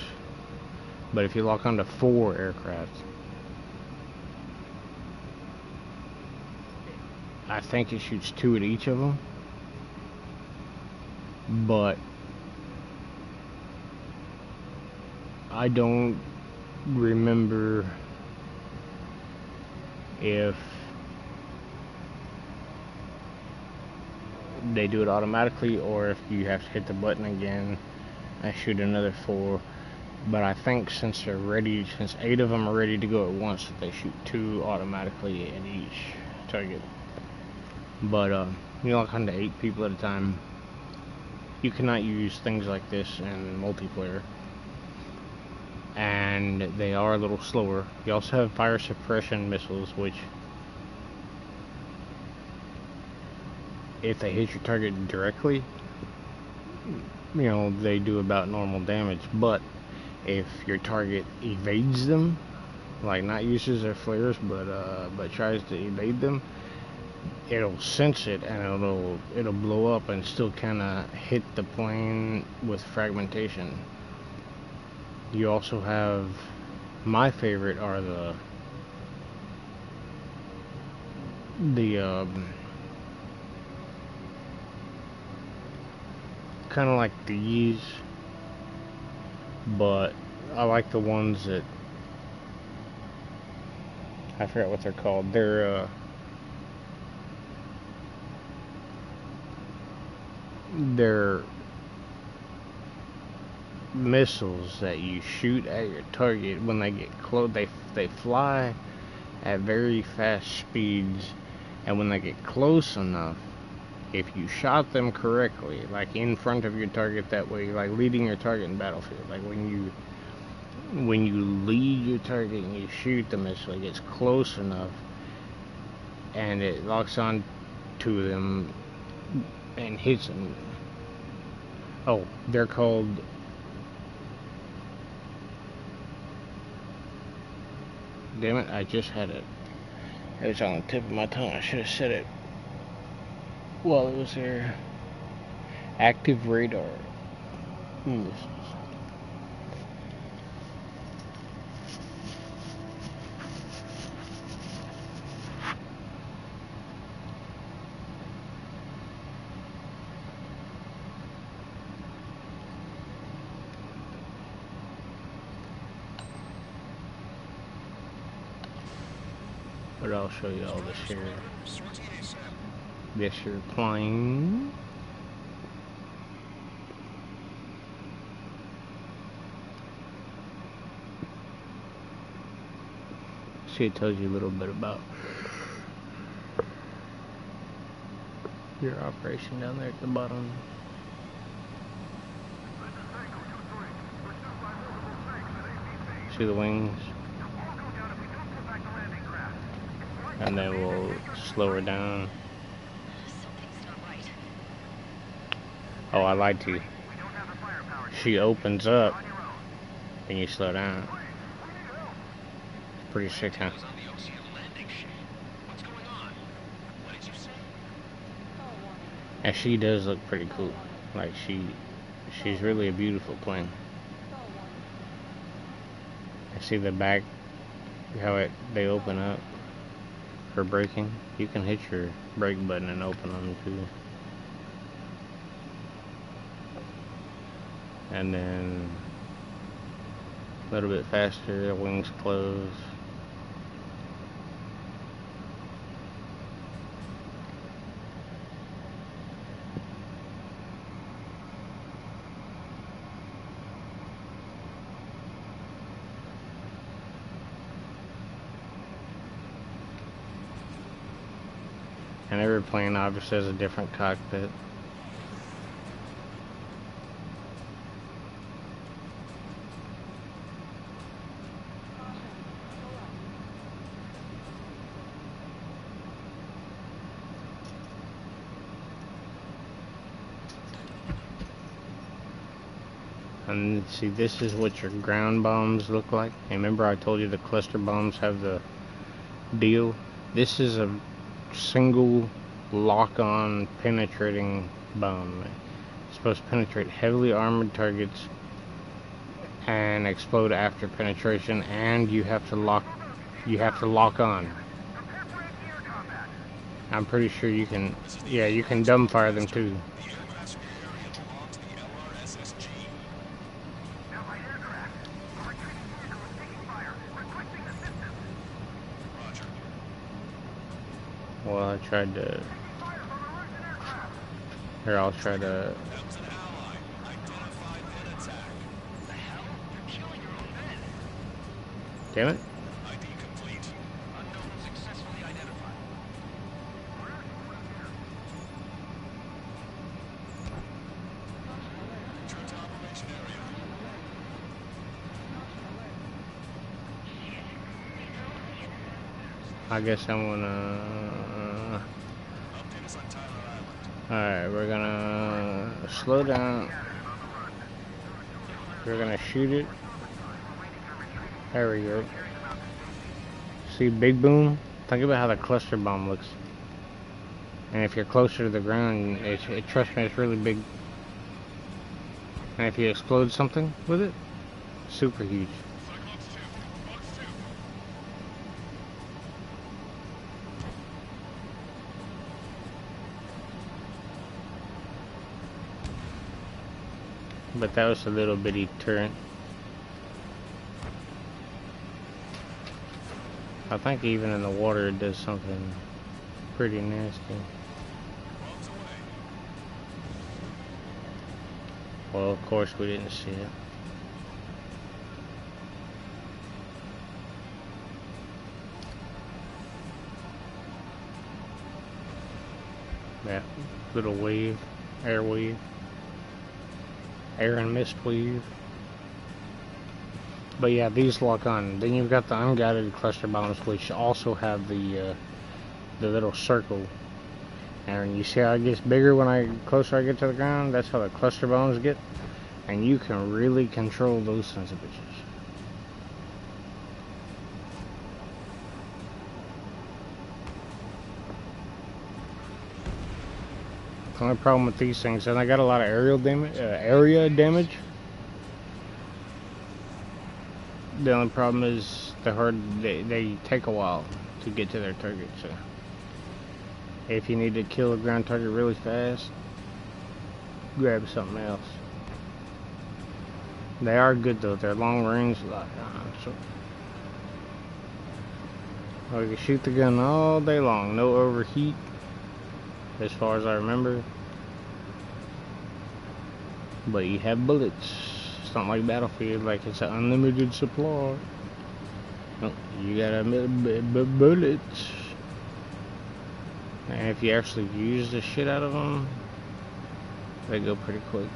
but if you lock on to 4 aircraft, I think it shoots 2 at each of them, but I don't remember if they do it automatically or if you have to hit the button again and shoot another 4. But I think since 8 of them are ready to go at once, that they shoot 2 automatically at each target. But you lock on to 8 people at a time. You cannot use things like this in multiplayer, and they are a little slower. You also have fire suppression missiles, which, if they hit your target directly, you know, they do about normal damage. But if your target evades them, like not uses their flares, but tries to evade them, it'll sense it and it'll blow up and still kind of hit the plane with fragmentation. You also have, my favorite are the kind of like these, but I like the ones that, I forgot what they're called. They're missiles that you shoot at your target. When they get close, they fly at very fast speeds, and when they get close enough, if you shot them correctly, like in front of your target, that way, like leading your target in Battlefield, like when you lead your target and you shoot the missile, it gets close enough and it locks on to them and hits them. Oh, they're called, damn it, I just had it. It was on the tip of my tongue. I should have said it while it was there. Active radar missiles. But I'll show you all this here. This here plane. See, it tells you a little bit about your operation down there at the bottom. See the wings? And then we'll slow her down. Something's not right. Oh, I lied to you. She opens up and you slow down. Pretty sick, huh? And she does look pretty cool. Like she's really a beautiful plane. I see the back, how they open up for braking. You can hit your brake button and open them too. And then A little bit faster, the wings close. And every plane obviously has a different cockpit. And see, this is what your ground bombs look like. And remember I told you the cluster bombs have the deal? This is a single lock-on penetrating bomb. It's supposed to penetrate heavily armored targets and explode after penetration, and you have to lock on. I'm pretty sure you can, yeah, you can dumbfire them too. The aircraft's area belongs to the LRSSG. Allied aircraft. A retreating vehicle is taking fire. Requesting assistance. Roger. Well, I tried to, here, I'll try to, That was an ally. Identified then attack. The hell? You're killing your own men. damn it. ID complete. Unknown successfully identified. Return to operation area. I guess I'm gonna, Update us on Tyler Island. alright, we're gonna slow down. We're gonna shoot it. There we go. See Big Boom? Think about how the cluster bomb looks. And if you're closer to the ground, trust me, it's really big. And if you explode something with it, super huge. Cyclops 2. Fox 2. But that was a little bitty turret. I think even in the water it does something pretty nasty. Bombs away. Well, of course we didn't see it. That little wave, air wave, air and mist wave. But yeah, these lock on. Then you've got the unguided cluster bombs, which also have the little circle. And you see how it gets bigger when closer I get to the ground? That's how the cluster bombs get. And you can really control those sons of bitches. The only problem with these things, and I got a lot of area damage. The only problem is they take a while to get to their target. So if you need to kill a ground target really fast, grab something else. They are good though. They're long range. So you can shoot the gun all day long, no overheat, as far as I remember. But you have bullets. It's not like Battlefield, like it's an unlimited supply. No, you got bullets. And if you actually use the shit out of them, they go pretty quick.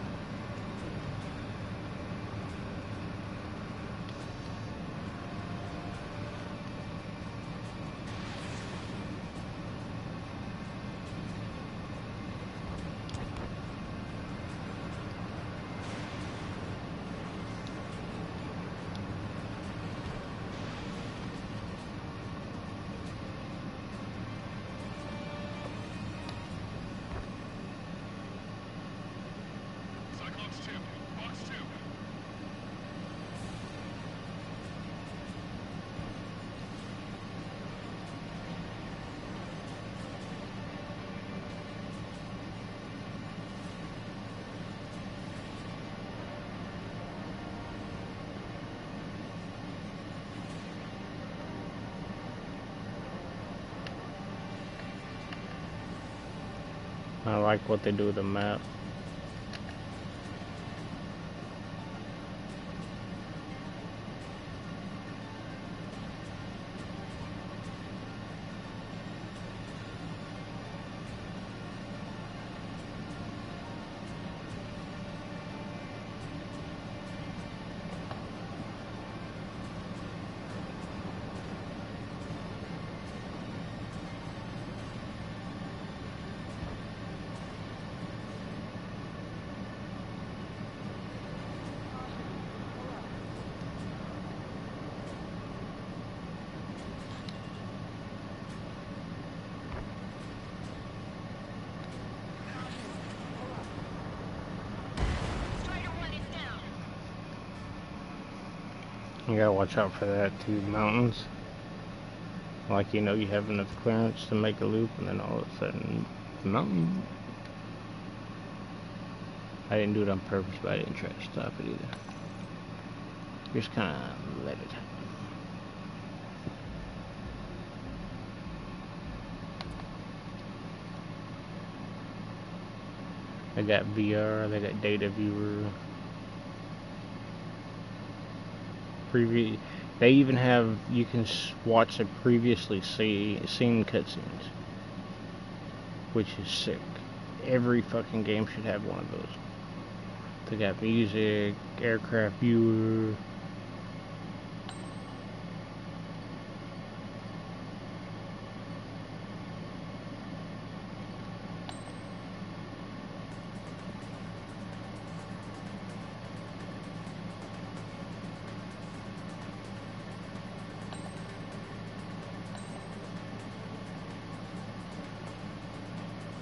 I like what they do with the map. You gotta watch out for that too, mountains. Like, you know, you have enough clearance to make a loop, and then all of a sudden, mountain. I didn't do it on purpose, but I didn't try to stop it either. Just kind of let it happen. They got VR, they got data viewer. They even have, you can watch the previously seen cutscenes, which is sick. Every fucking game should have one of those. They got music, aircraft viewer.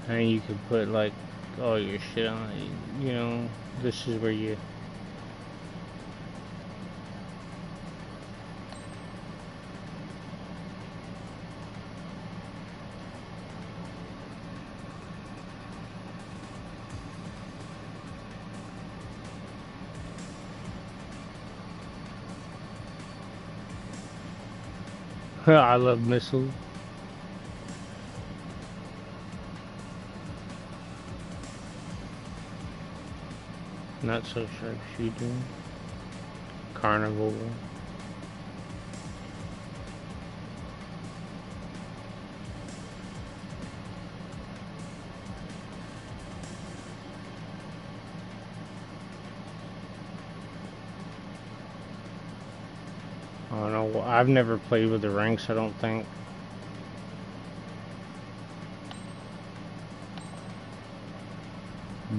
And you can put like all your shit on it, you know, this is where you I love missiles. Not so sharpshooting. Carnival. I don't know. I've never played with the ranks, I don't think.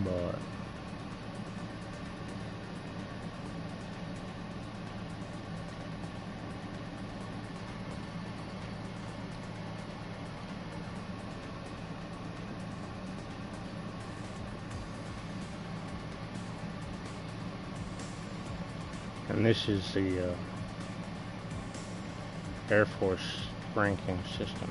But and this is the Air Force ranking system.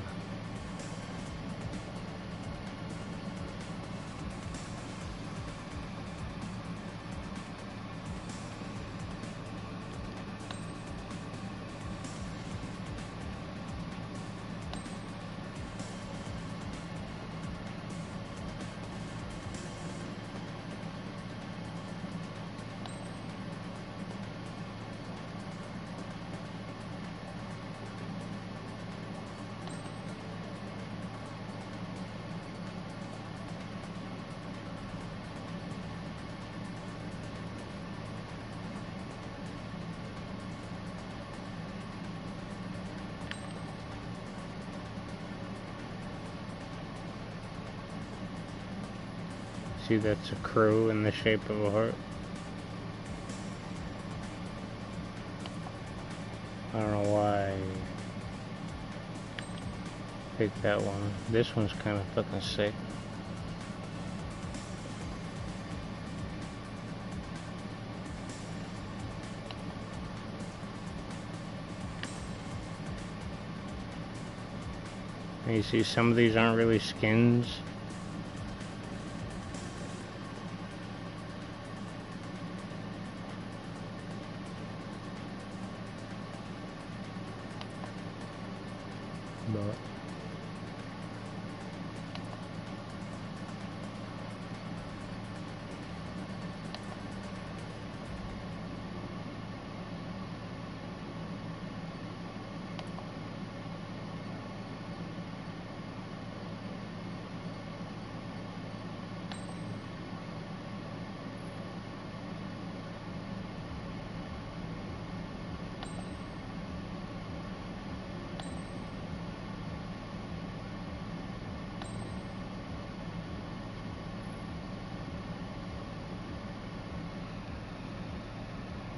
See, that's a crow in the shape of a heart. I don't know why I picked that one. This one's kind of fucking sick. And you see, some of these aren't really skins. But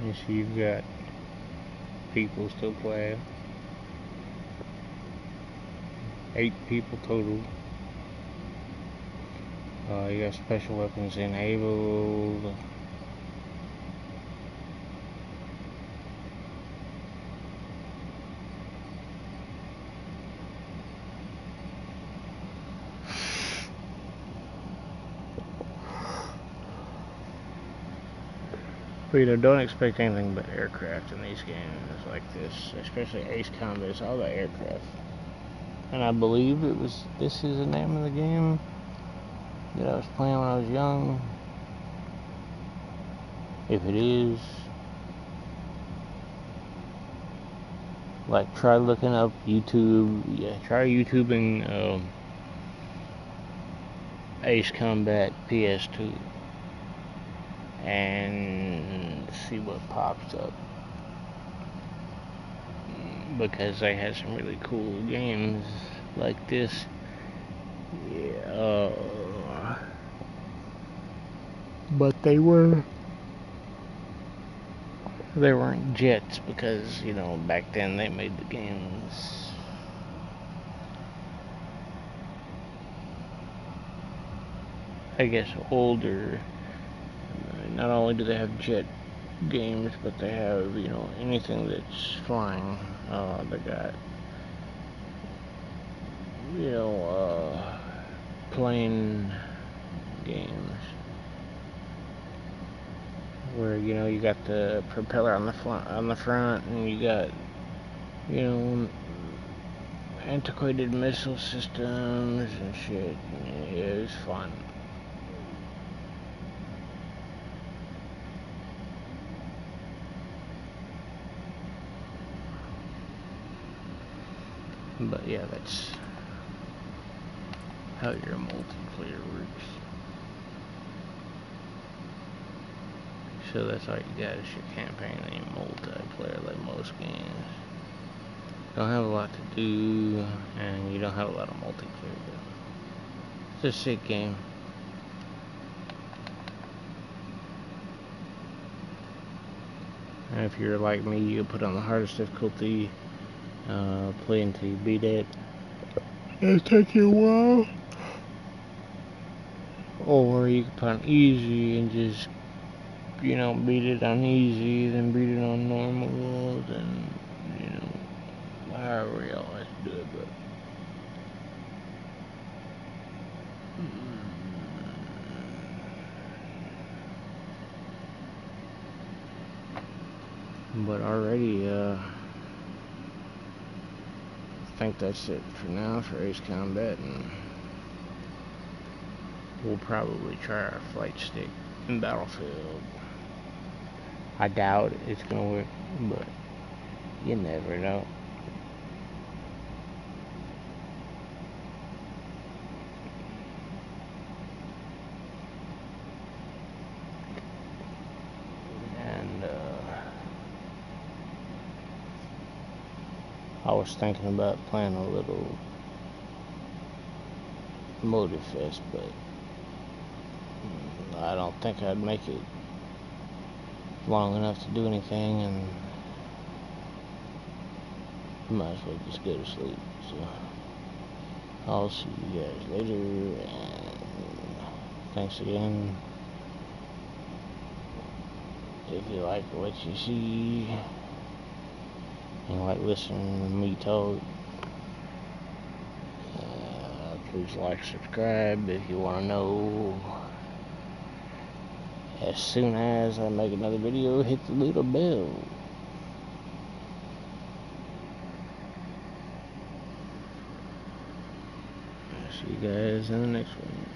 And so you've got people still playing. 8 people total. You got special weapons enabled. But you know, don't expect anything but aircraft in these games like this, especially Ace Combat. It's all about aircraft. And I believe this is the name of the game that I was playing when I was young. If it is, like, try looking up YouTube. Yeah, try YouTubing Ace Combat PS2 and see what pops up, because they had some really cool games like this. Yeah, but they weren't jets, because, you know, back then they made the games I guess older. Not only do they have jet games, but they have, you know, anything that's flying. They got, you know, plane games where, you know, you got the propeller on the front, and you got, you know, antiquated missile systems and shit. It was fun. But yeah, that's how your multiplayer works. So that's all you got is your campaign and your multiplayer, like most games. Don't have a lot to do, and you don't have a lot of multiplayer, but it's a sick game. And if you're like me, you put on the hardest difficulty, play until you beat it. It'll take you a while. Or you can put on easy and just, you know, beat it on easy, then beat it on normal, then, you know, however y'all like to do it, but already, I think that's it for now for Ace Combat, and we'll probably try our flight stick in Battlefield. I doubt it's gonna work, but you never know. And I was thinking about playing a little Motorfest, but I don't think I'd make it long enough to do anything, and might as well just go to sleep. So I'll see you guys later, and thanks again. If you like what you see and like listening to me talk, please like, subscribe if you want to know as soon as I make another video. Hit the little bell. See you guys in the next one.